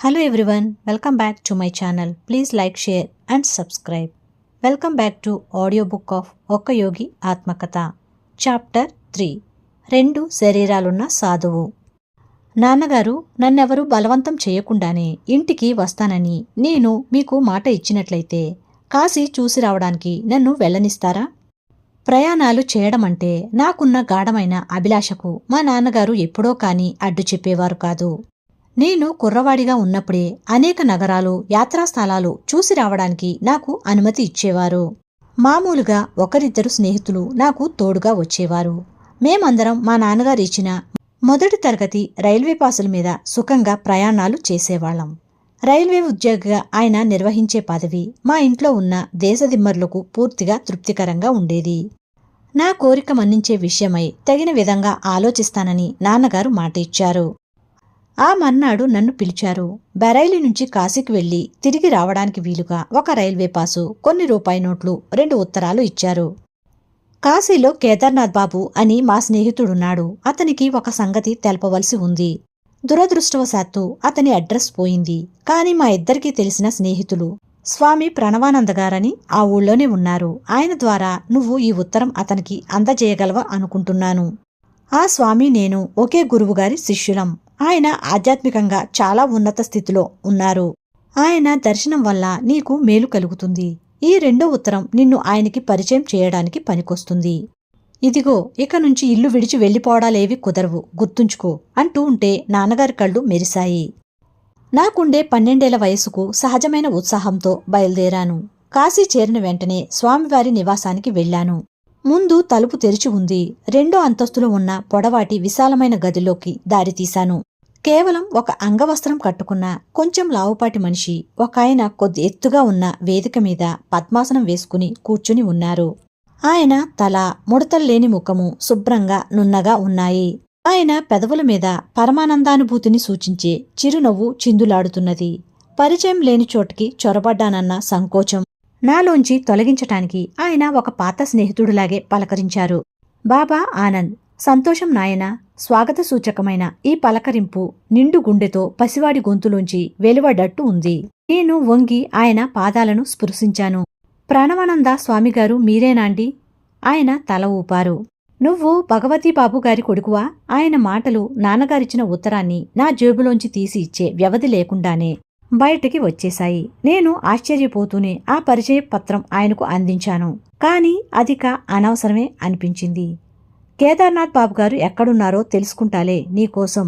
Hello everyone, welcome back to my channel. Please like, share and subscribe. Welcome back to audiobook of ఒక యోగి ఆత్మకథ chapter 3 రెండు శరీరాలున్న సాధువు. నాన్నగారు నన్నెవరూ బలవంతం చేయకుండానే ఇంటికి వస్తానని నేను మీకు మాట ఇచ్చినట్లయితే కాశీ చూసి రావడానికి నన్ను వెళ్ళనిస్తారా? ప్రయాణాలు చేయడమంటే నాకున్న గాఢమైన అభిలాషకు మా నాన్నగారు ఎప్పుడో కాని అడ్డు చెప్పేవారు కాదు. నేను కుర్రవాడిగా ఉన్నప్పుడే అనేక నగరాలు, యాత్రాస్థలాలు చూసి రావడానికి నాకు అనుమతి ఇచ్చేవారు. మామూలుగా ఒకరిద్దరు స్నేహితులు నాకు తోడుగా వచ్చేవారు. మేమందరం మా నాన్నగారు ఇచ్చిన మొదటి తరగతి రైల్వే పాసుల మీద సుఖంగా ప్రయాణాలు చేసేవాళ్లం. రైల్వే ఉద్యోగిగా ఆయన నిర్వహించే పదవి మా ఇంట్లో ఉన్న దేశదిమ్మరులకు పూర్తిగా తృప్తికరంగా ఉండేది. నా కోరిక మన్నించే విషయమై తగిన విధంగా ఆలోచిస్తానని నాన్నగారు మాట ఇచ్చారు. ఆ మర్నాడు నన్ను పిలిచారు. బరైలి నుంచి కాశీకి వెళ్లి తిరిగి రావడానికి వీలుగా ఒక రైల్వే పాసు, కొన్ని రూపాయి నోట్లు, 2 ఉత్తరాలు ఇచ్చారు. కాశీలో కేదార్నాథ్ బాబు అని మా స్నేహితుడున్నాడు. అతనికి ఒక సంగతి తెలపవలసి ఉంది. దురదృష్టవశాత్తు అతని అడ్రస్ పోయింది. కాని మా ఇద్దరికీ తెలిసిన స్నేహితులు స్వామి ప్రణవానందగారని ఆ ఊళ్ళోనే ఉన్నారు. ఆయన ద్వారా నువ్వు ఈ ఉత్తరం అతనికి అందజేయగలవా అనుకుంటున్నాను. ఆ స్వామి నేను ఒకే గురువుగారి శిష్యులం. ఆయన ఆధ్యాత్మికంగా చాలా ఉన్నత స్థితిలో ఉన్నారు. ఆయన దర్శనం వల్ల నీకు మేలు కలుగుతుంది. ఈ 2వ ఉత్తరం నిన్ను ఆయనకి పరిచయం చేయడానికి పనికొస్తుంది. ఇదిగో, ఇక నుంచి ఇల్లు విడిచి వెళ్లిపోవడాలేవి కుదరవు, గుర్తుంచుకో అంటూ ఉంటే నాన్నగారి కళ్ళు మెరిశాయి. నాకుండే 12 ఏళ్ల వయసుకు సహజమైన ఉత్సాహంతో బయలుదేరాను. కాశీ చేరిన వెంటనే స్వామివారి నివాసానికి వెళ్లాను. ముందు తలుపు తెరిచి ఉంది. 2వ అంతస్తులో ఉన్న పొడవాటి విశాలమైన గదిలోకి దారితీశాను. కేవలం ఒక అంగవస్త్రం కట్టుకున్న కొంచెం లావుపాటి మనిషి ఒకాయన కొద్ది ఎత్తుగా ఉన్న వేదిక మీద పద్మాసనం వేసుకుని కూర్చుని ఉన్నారు. ఆయన తల, ముడతల్లేని ముఖము శుభ్రంగా నున్నగా ఉన్నాయి. ఆయన పెదవుల మీద పరమానందానుభూతిని సూచించే చిరునవ్వు చిందులాడుతున్నది. పరిచయం లేని చోటికి చొరబడ్డానన్న సంకోచం నాలోంచి తొలగించటానికి ఆయన ఒక పాత స్నేహితుడిలాగే పలకరించారు. బాబా ఆనంద్. సంతోషం నాయనా. స్వాగత సూచకమైన ఈ పలకరింపు నిండు గుండెతో పసివాడి గొంతులోంచి వెలువడ్డట్టు ఉంది. నేను వంగి ఆయన పాదాలను స్పృశించాను. ప్రణవానంద స్వామిగారు మీరేనాండి? ఆయన తల ఊపారు. నువ్వు భగవతీబాబు గారి కొడుకువా? ఆయన మాటలు నాన్నగారిచ్చిన ఉత్తరాన్ని నా జేబులోంచి తీసి ఇచ్చే వ్యవధి లేకుండానే బయటికి వచ్చేశాయి. నేను ఆశ్చర్యపోతూనే ఆ పరిచయ పత్రం ఆయనకు అందించాను. కాని అదిక అనవసరమే అనిపించింది. కేదార్నాథ్ బాబుగారు ఎక్కడున్నారో తెలుసుకుంటాలే నీకోసం.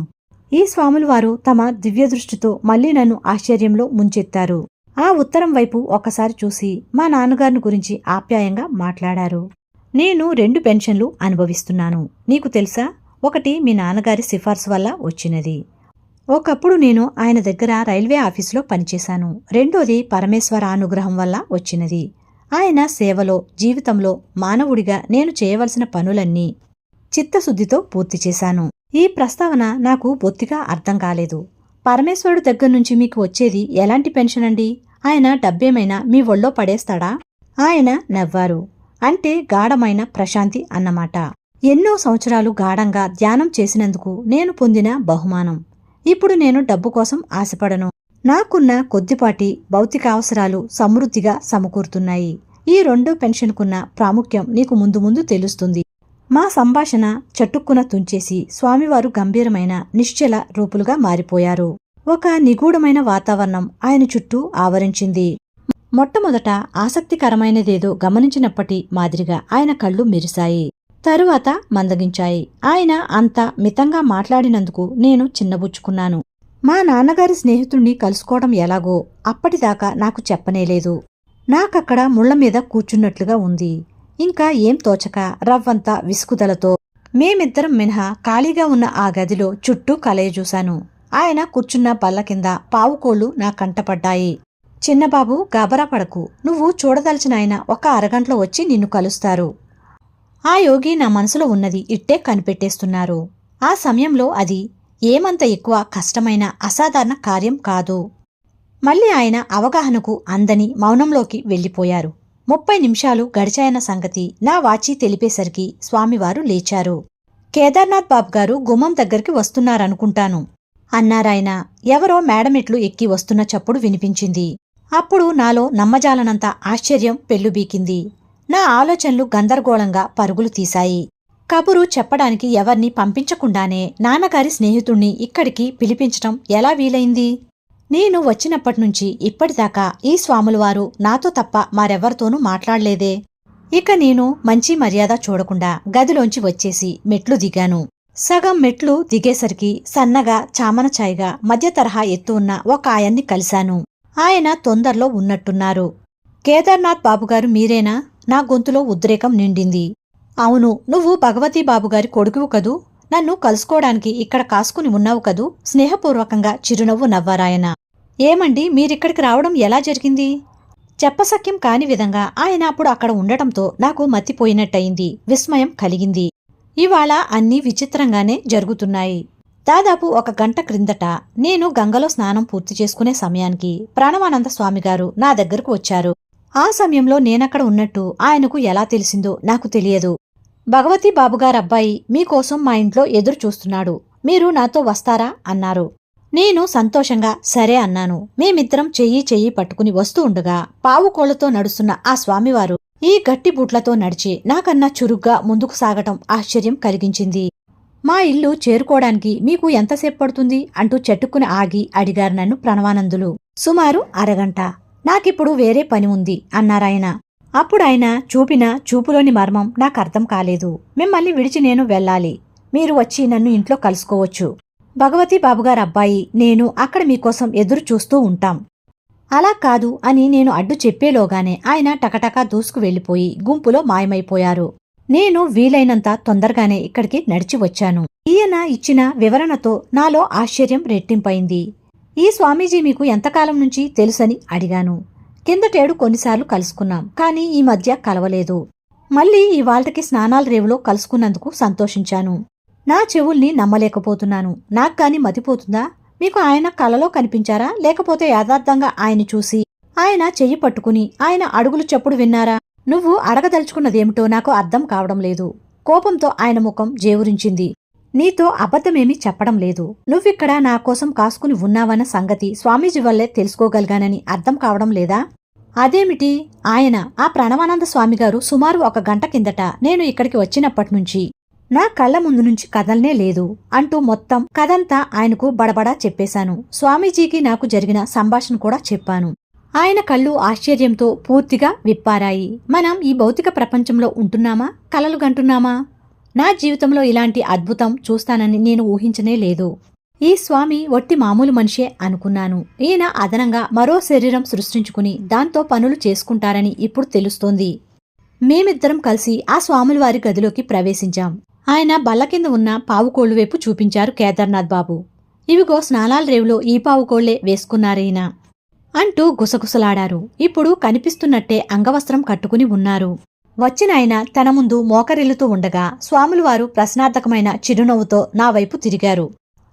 ఈ స్వాములవారు తమ దివ్యదృష్టితో మళ్లీ నన్ను ఆశ్చర్యంలో ముంచెత్తారు. ఆ ఉత్తరం వైపు ఒకసారి చూసి మా నాన్నగారిని గురించి ఆప్యాయంగా మాట్లాడారు. నేను 2 పెన్షన్లు అనుభవిస్తున్నాను. నీకు తెలుసా? ఒకటి మీ నాన్నగారి సిఫార్సు వల్ల వచ్చినది. ఒకప్పుడు నేను ఆయన దగ్గర రైల్వే ఆఫీసులో పనిచేశాను. 2వది పరమేశ్వర అనుగ్రహం వల్ల వచ్చినది. ఆయన సేవలో, జీవితంలో మానవుడిగా నేను చేయవలసిన పనులన్నీ చిత్తశుద్ధితో పూర్తి చేశాను. ఈ ప్రస్తావన నాకు బొత్తిగా అర్థం కాలేదు. పరమేశ్వరుడు దగ్గర్నుంచి మీకు వచ్చేది ఎలాంటి పెన్షన్ అండి? ఆయన డబ్బేమైనా మీ ఒళ్ళో పడేస్తాడా? ఆయన నవ్వారు. అంటే గాఢమైన ప్రశాంతి అన్నమాట. ఎన్నో సంవత్సరాలు గాఢంగా ధ్యానం చేసినందుకు నేను పొందిన బహుమానం. ఇప్పుడు నేను డబ్బు కోసం ఆశపడను. నాకున్న కొద్దిపాటి భౌతికావసరాలు సమృద్ధిగా సమకూరుతున్నాయి. ఈ 2వ పెన్షన్కున్న ప్రాముఖ్యం నీకు ముందు ముందు తెలుస్తుంది. మా సంభాషణ చటుక్కున తుంచేసి స్వామివారు గంభీరమైన నిశ్చల రూపులుగా మారిపోయారు. ఒక నిగూఢమైన వాతావరణం ఆయన చుట్టూ ఆవరించింది. మొట్టమొదట ఆసక్తికరమైనదేదో గమనించినప్పటి మాదిరిగా ఆయన కళ్ళు మెరిశాయి. తరువాత మందగించాయి. ఆయన అంత మితంగా మాట్లాడినందుకు నేను చిన్నబుచ్చుకున్నాను. మా నాన్నగారి స్నేహితుణ్ణి కలుసుకోవడం ఎలాగో అప్పటిదాకా నాకు చెప్పనేలేదు. నాకక్కడ ముళ్లమీద కూర్చున్నట్లుగా ఉంది. ఇంకా ఏం తోచక రవ్వంతా విసుగుదలతో మేమిద్దరం మినహా ఖాళీగా ఉన్న ఆ గదిలో చుట్టూ కలయజూశాను. ఆయన కూర్చున్న బల్ల కింద పావుకోళ్లు నా కంటపడ్డాయి. చిన్నబాబు, గాబరా పడకు. నువ్వు చూడదలిచిన ఆయన ఒక అరగంటలో వచ్చి నిన్ను కలుస్తారు. ఆ యోగి నా మనసులో ఉన్నది ఇట్టే కనిపెట్టేస్తున్నారు. ఆ సమయంలో అది ఏమంత ఎక్కువ కష్టమైన అసాధారణ కార్యం కాదు. మళ్ళీ ఆయన అవగాహనకు అందని మౌనంలోకి వెళ్లిపోయారు. 30 నిమిషాలు గడిచాయన్న సంగతి నా వాచి తెలిపేసరికి స్వామివారు లేచారు. కేదార్నాథ్ బాబుగారు గుమ్మం దగ్గరికి వస్తున్నారనుకుంటాను. అన్నారాయన. ఎవరో మేడమెట్లు ఎక్కి వస్తున్న చప్పుడు వినిపించింది. అప్పుడు నాలో నమ్మజాలనంత ఆశ్చర్యం పెల్లుబీకింది. నా ఆలోచనలు గందరగోళంగా పరుగులు తీశాయి. కబురు చెప్పడానికి ఎవర్నీ పంపించకుండానే నాన్నగారి స్నేహితుణ్ణి ఇక్కడికి పిలిపించటం ఎలా వీలైంది? నేను వచ్చినప్పటినుంచి ఇప్పటిదాకా ఈ స్వాములవారు నాతో తప్ప మరెవ్వరితోనూ మాట్లాడలేదే. ఇక నేను మంచి మర్యాద చూడకుండా గదిలోంచి వచ్చేసి మెట్లు దిగాను. సగం మెట్లు దిగేసరికి సన్నగా చామనచాయిగా మధ్య తరహా ఎత్తు ఉన్న ఒక ఆయన్ని కలిశాను. ఆయన తొందరలో ఉన్నట్టున్నారు. కేదార్నాథ్ బాబుగారు మీరేనా? నా గొంతులో ఉద్రేకం నిండింది. అవును, నువ్వు భగవతీ బాబుగారి కొడుకువు కదూ. నన్ను కలుసుకోవడానికి ఇక్కడ కాసుకుని ఉన్నావు కదూ. స్నేహపూర్వకంగా చిరునవ్వు నవ్వారాయన. ఏమండి, మీరిక్కడికి రావడం ఎలా జరిగింది? చెప్పసఖ్యం కాని విధంగా ఆయన అప్పుడు అక్కడ ఉండటంతో నాకు మతిపోయినట్టయింది. విస్మయం కలిగింది. ఇవాళ అన్నీ విచిత్రంగానే జరుగుతున్నాయి. దాదాపు 1 గంట క్రిందట నేను గంగలో స్నానం పూర్తి చేసుకునే సమయానికి ప్రాణవానంద స్వామిగారు నా దగ్గరకు వచ్చారు. ఆ సమయంలో నేనక్కడ ఉన్నట్టు ఆయనకు ఎలా తెలిసిందో నాకు తెలియదు. భగవతీ బాబుగారబ్బాయి మీకోసం మా ఇంట్లో ఎదురు చూస్తున్నాడు. మీరు నాతో వస్తారా అన్నారు. నేను సంతోషంగా సరే అన్నాను. మేమిద్దరం చెయ్యి పట్టుకుని వస్తూ ఉండగా పావుకోళ్లతో నడుస్తున్న ఆ స్వామివారు ఈ గట్టి బూట్లతో నడిచి నాకన్నా చురుగ్గా ముందుకు సాగటం ఆశ్చర్యం కలిగించింది. మా ఇల్లు చేరుకోవడానికి మీకు ఎంతసేపు పడుతుంది అంటూ చెట్టుకుని ఆగి అడిగారు నన్ను ప్రణవానందులు. సుమారు అరగంట. నాకిప్పుడు వేరే పని ఉంది అన్నారాయన. అప్పుడాయన చూపిన చూపులోని మర్మం నాకర్థం కాలేదు. మిమ్మల్ని విడిచి నేను వెళ్ళాలి. మీరు వచ్చి నన్ను ఇంట్లో కలుసుకోవచ్చు. భగవతీ బాబుగారబ్బాయి నేను అక్కడ మీకోసం ఎదురు చూస్తూ ఉంటాం. అలా కాదు అని నేను అడ్డు చెప్పేలోగానే ఆయన టకటకా దూసుకు వెళ్లిపోయి గుంపులో మాయమైపోయారు. నేను వీలైనంత తొందరగానే ఇక్కడికి నడిచి వచ్చాను. ఈయన ఇచ్చిన వివరణతో నాలో ఆశ్చర్యం రెట్టింపైంది. ఈ స్వామీజీ మీకు ఎంతకాలం నుంచి తెలుసని అడిగాను. కిందటేడు కొన్నిసార్లు కలుసుకున్నాం, కానీ ఈ మధ్య కలవలేదు. మళ్ళీ ఇవాళ్టికి స్నానాల రేవులో కలుసుకున్నందుకు సంతోషించాను. నా చెవుల్ని నమ్మలేకపోతున్నాను. నాక్కాని మతిపోతుందా? మీకు ఆయన కలలో కనిపించారా, లేకపోతే యథార్థంగా ఆయన చూసి ఆయన చెయ్యి పట్టుకుని ఆయన అడుగులు చప్పుడు విన్నారా? నువ్వు అడగదలుచుకున్నదేమిటో నాకు అర్థం కావడం లేదు. కోపంతో ఆయన ముఖం జేవురించింది. నీతో అబద్ధమేమీ చెప్పడం లేదు. నువ్విక్కడ నా కోసం కాసుకుని ఉన్నావన్న సంగతి స్వామీజీ వల్లే తెలుసుకోగలిగానని అర్థం కావడం లేదా? అదేమిటి? ఆయన ఆ ప్రణవానంద స్వామిగారు సుమారు 1 గంట కిందట నేను ఇక్కడికి వచ్చినప్పటినుంచి నా కళ్ల ముందు నుంచి కదలనే లేదు అంటూ మొత్తం కథంతా ఆయనకు బడబడా చెప్పేశాను. స్వామీజీకి నాకు జరిగిన సంభాషణ కూడా చెప్పాను. ఆయన కళ్ళు ఆశ్చర్యంతో పూర్తిగా విప్పారాయి. మనం ఈ భౌతిక ప్రపంచంలో ఉంటున్నామా, కలలు గంటున్నామా? నా జీవితంలో ఇలాంటి అద్భుతం చూస్తానని నేను ఊహించనే లేదు. ఈ స్వామి ఒట్టి మామూలు మనిషే అనుకున్నాను. ఈయన అదనంగా మరో శరీరం సృష్టించుకుని దాంతో పనులు చేసుకుంటారని ఇప్పుడు తెలుస్తోంది. మేమిద్దరం కలిసి ఆ స్వాములవారి గదిలోకి ప్రవేశించాం. ఆయన బల్ల కింద ఉన్న పావుకోళ్లు వైపు చూపించారు కేదార్నాథ్ బాబు. ఇవిగో స్నానాల రేవులో ఈ పావుకోళ్లే వేసుకున్నారీయన అంటూ గుసగుసలాడారు. ఇప్పుడు కనిపిస్తున్నట్టే అంగవస్త్రం కట్టుకుని ఉన్నారు. వచ్చినాయన తన ముందు మోకరిల్లుతూ ఉండగా స్వాములవారు ప్రశ్నార్థకమైన చిరునవ్వుతో నా వైపు తిరిగారు.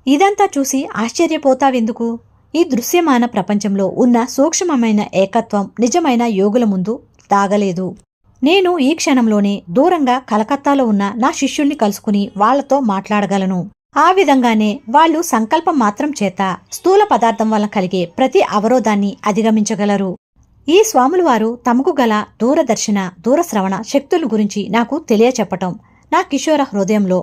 ఇదంతా చూసి ఆశ్చర్యపోతావెందుకు? ఈ దృశ్యమాన ప్రపంచంలో ఉన్న సూక్ష్మమైన ఏకత్వం నిజమైన యోగుల ముందు దాగలేదు. నేను ఈ క్షణంలోనే దూరంగా కలకత్తాలో ఉన్న నా శిష్యుల్ని కలుసుకుని వాళ్లతో మాట్లాడగలను. ఆ విధంగానే వాళ్లు సంకల్పం మాత్రం చేత స్థూల పదార్థం వల్ల కలిగే ప్రతి అవరోధాన్ని అధిగమించగలరు. ఈ స్వాములవారు తమకు గల దూరదర్శన దూరశ్రవణ శక్తుల గురించి నాకు తెలియచెప్పటం నా కిషోర హృదయంలో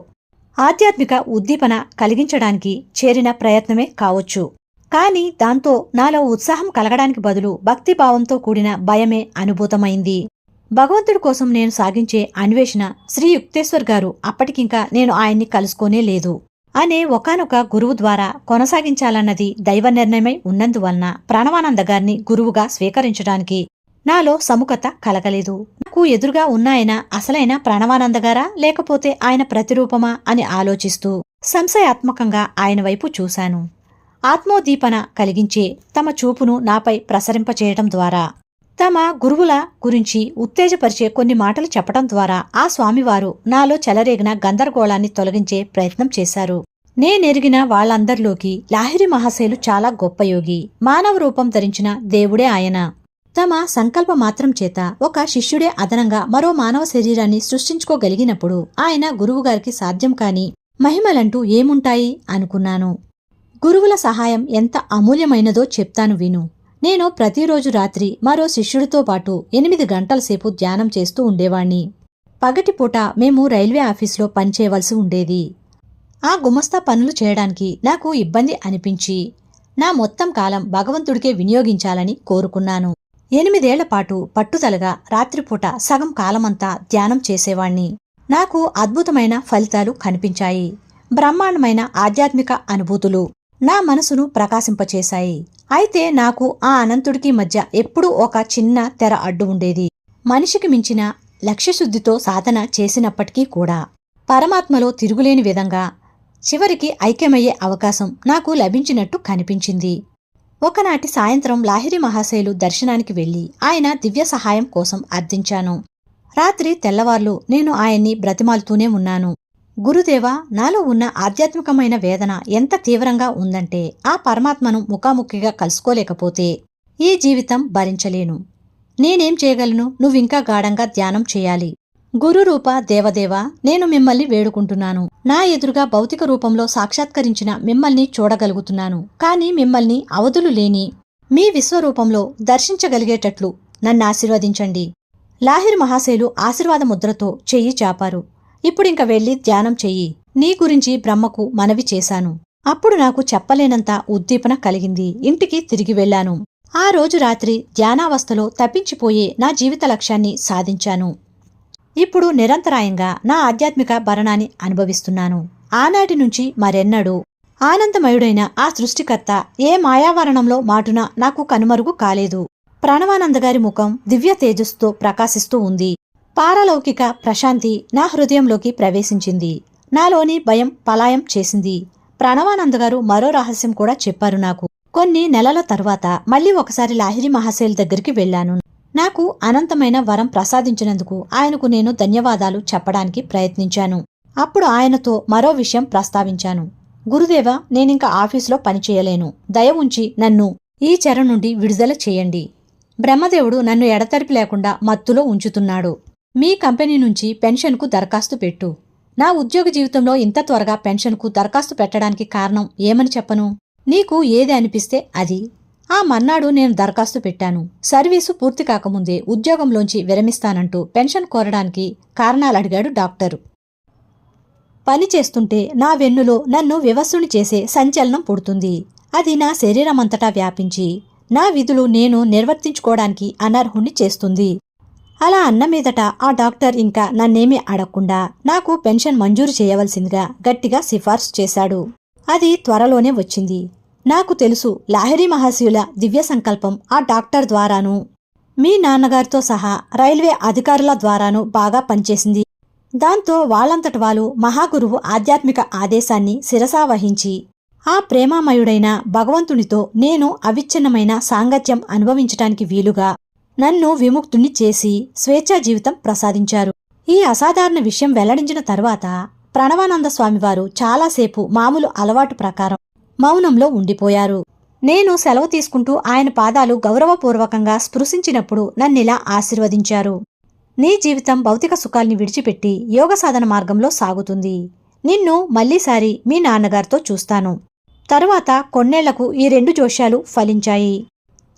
ఆధ్యాత్మిక ఉద్దీపన కలిగించడానికి చేరిన ప్రయత్నమే కావచ్చు. కాని దాంతో నాలో ఉత్సాహం కలగడానికి బదులు భక్తిభావంతో కూడిన భయమే అనుభూతమైంది. భగవంతుడి కోసం నేను సాగించే అన్వేషణ శ్రీ యుక్తేశ్వర్ గారు అప్పటికింకా నేను ఆయన్ని కలుసుకోనే లేదు అనే ఒకానొక గురువు ద్వారా కొనసాగించాలన్నది దైవ నిర్ణయమై ఉన్నందువలన ప్రాణవానంద గారిని గురువుగా స్వీకరించడానికి నాలో సముఖత కలగలేదు. నాకు ఎదురుగా ఉన్న ఆయన అసలైన ప్రాణవానందగారా, లేకపోతే ఆయన ప్రతిరూపమా అని ఆలోచిస్తూ సంశయాత్మకంగా ఆయన వైపు చూశాను. ఆత్మోద్దీపన కలిగించే తమ చూపును నాపై ప్రసరింపచేయటం ద్వారా, తమ గురువుల గురించి ఉత్తేజపరిచే కొన్ని మాటలు చెప్పటం ద్వారా ఆ స్వామివారు నాలో చెలరేగిన గందరగోళాన్ని తొలగించే ప్రయత్నం చేశారు. నేనెరిగిన వాళ్లందరిలోకి లాహిరి మహాశయులు చాలా గొప్ప యోగి, మానవ రూపం ధరించిన దేవుడే ఆయన. తమ సంకల్ప మాత్రం చేత ఒక శిష్యుడే అదనంగా మరో మానవ శరీరాన్ని సృష్టించుకోగలిగినప్పుడు ఆయన గురువుగారికి సాధ్యం కాని మహిమలంటూ ఏముంటాయి అనుకున్నాను. గురువుల సహాయం ఎంత అమూల్యమైనదో చెప్తాను విను. నేను ప్రతిరోజు రాత్రి మరో శిష్యుడితో పాటు 8 గంటల సేపు ధ్యానం చేస్తూ ఉండేవాణ్ణి. పగటిపూట మేము రైల్వే ఆఫీసులో పనిచేయవలసి ఉండేది. ఆ గుమస్తా పనులు చేయడానికి నాకు ఇబ్బంది అనిపించి నా మొత్తం కాలం భగవంతుడికే వినియోగించాలని కోరుకున్నాను. 8 ఏళ్ల పాటు పట్టుదలగా రాత్రిపూట సగం కాలమంతా ధ్యానం చేసేవాణ్ణి. నాకు అద్భుతమైన ఫలితాలు కనిపించాయి. బ్రహ్మాండమైన ఆధ్యాత్మిక అనుభూతులు నా మనసును ప్రకాశింపచేశాయి. అయితే నాకు ఆ అనంతుడికి మధ్య ఎప్పుడూ ఒక చిన్న తెర అడ్డు ఉండేది. మనిషికి మించిన లక్ష్యశుద్ధితో సాధన చేసినప్పటికీ కూడా పరమాత్మలో తిరుగులేని విధంగా చివరికి ఐక్యమయ్యే అవకాశం నాకు లభించినట్టు కనిపించింది. ఒకనాటి సాయంత్రం లాహిరి మహాశయులు దర్శనానికి వెళ్లి ఆయన దివ్య సహాయం కోసం అర్థించాను. రాత్రి తెల్లవార్లు నేను ఆయన్ని బ్రతిమాలుతూనే ఉన్నాను. గురుదేవా, నాలో ఉన్న ఆధ్యాత్మికమైన వేదన ఎంత తీవ్రంగా ఉందంటే ఆ పరమాత్మను ముఖాముఖిగా కలుసుకోలేకపోతే ఈ జీవితం భరించలేను. నేనేం చేయగలను? నువ్వింకా గాఢంగా ధ్యానం చేయాలి. గురురూప దేవదేవా, నేను మిమ్మల్ని వేడుకుంటున్నాను. నా ఎదురుగా భౌతిక రూపంలో సాక్షాత్కరించిన మిమ్మల్ని చూడగలుగుతున్నాను. కాని మిమ్మల్ని అవధులు లేని మీ విశ్వరూపంలో దర్శించగలిగేటట్లు నన్ను ఆశీర్వదించండి. లాహిరి మహాశయులు ఆశీర్వాద ముద్రతో చెయ్యి చాపారు. ఇప్పుడింక వెళ్లి ధ్యానం చెయ్యి. నీ గురించి బ్రహ్మకు మనవి చేశాను. అప్పుడు నాకు చెప్పలేనంత ఉద్దీపన కలిగింది. ఇంటికి తిరిగి వెళ్లాను. ఆ రోజు రాత్రి ధ్యానావస్థలో తప్పించిపోయే నా జీవిత లక్ష్యాన్ని సాధించాను. ఇప్పుడు నిరంతరాయంగా నా ఆధ్యాత్మిక భరణాన్ని అనుభవిస్తున్నాను. ఆనాటి నుంచి మరెన్నడూ ఆనందమయుడైన ఆ సృష్టికర్త ఏ మాయావరణంలో మాటున నాకు కనుమరుగు కాలేదు. ప్రణవానందగారి ముఖం దివ్య తేజస్సుతో ప్రకాశిస్తూ ఉంది. పారలౌకిక ప్రశాంతి నా హృదయంలోకి ప్రవేశించింది. నాలోని భయం పలాయం చేసింది. ప్రణవానందగారు మరో రహస్యం కూడా చెప్పారు నాకు. కొన్ని నెలల తర్వాత మళ్లీ ఒకసారి లాహిరి మహాశయుల దగ్గరికి వెళ్లాను. నాకు అనంతమైన వరం ప్రసాదించినందుకు ఆయనకు నేను ధన్యవాదాలు చెప్పడానికి ప్రయత్నించాను. అప్పుడు ఆయనతో మరో విషయం ప్రస్తావించాను. గురుదేవా, నేనింక ఆఫీసులో పనిచేయలేను. దయ ఉంచి నన్ను ఈ చెర నుండి విడుదల చేయండి. బ్రహ్మదేవుడు నన్ను ఎడతెరిపి లేకుండా మత్తులో ఉంచుతున్నాడు. మీ కంపెనీ నుంచి పెన్షన్కు దరఖాస్తు పెట్టు. నా ఉద్యోగ జీవితంలో ఇంత త్వరగా పెన్షన్కు దరఖాస్తు పెట్టడానికి కారణం ఏమని చెప్పను? నీకు ఏది అనిపిస్తే అది. ఆ మర్నాడు నేను దరఖాస్తు పెట్టాను. సర్వీసు పూర్తి కాకముందే ఉద్యోగంలోంచి విరమిస్తానంటూ పెన్షన్ కోరడానికి కారణాలడిగాడు డాక్టరు. పని చేస్తుంటే నా వెన్నులో నన్ను వివస్సుని చేసే సంచలనం పుడుతుంది. అది నా శరీరమంతటా వ్యాపించి నా విధులు నేను నిర్వర్తించుకోవడానికి అనర్హుణ్ణి చేస్తుంది. అలా అన్న మీదట ఆ డాక్టర్ ఇంకా నన్నేమీ అడగకుండా నాకు పెన్షన్ మంజూరు చేయవలసిందిగా గట్టిగా సిఫార్సు చేశాడు. అది త్వరలోనే వచ్చింది. నాకు తెలుసు, లాహిరి మహాశయుల దివ్య సంకల్పం ఆ డాక్టర్ ద్వారానూ మీ నాన్నగారితో సహా రైల్వే అధికారుల ద్వారానూ బాగా పనిచేసింది. దాంతో వాళ్ళంతట వాళ్ళు మహాగురువు ఆధ్యాత్మిక ఆదేశాన్ని శిరసావహించి ఆ ప్రేమామయుడైన భగవంతునితో నేను అవిచ్ఛిన్నమైన సాంగత్యం అనుభవించటానికి వీలుగా నన్ను విముక్తుణ్ణి చేసి స్వేచ్ఛా జీవితం ప్రసాదించారు. ఈ అసాధారణ విషయం వెల్లడించిన తరువాత ప్రణవానంద స్వామివారు చాలాసేపు మామూలు అలవాటు ప్రకారం మౌనంలో ఉండిపోయారు. నేను సెలవు తీసుకుంటూ ఆయన పాదాలు గౌరవపూర్వకంగా స్పృశించినప్పుడు నన్నిలా ఆశీర్వదించారు. నీ జీవితం భౌతిక సుఖాల్ని విడిచిపెట్టి యోగ సాధన మార్గంలో సాగుతుంది. నిన్ను మళ్లీసారి మీ నాన్నగారితో చూస్తాను. తరువాత కొన్నేళ్లకు ఈ 2 జోష్యాలు ఫలించాయి.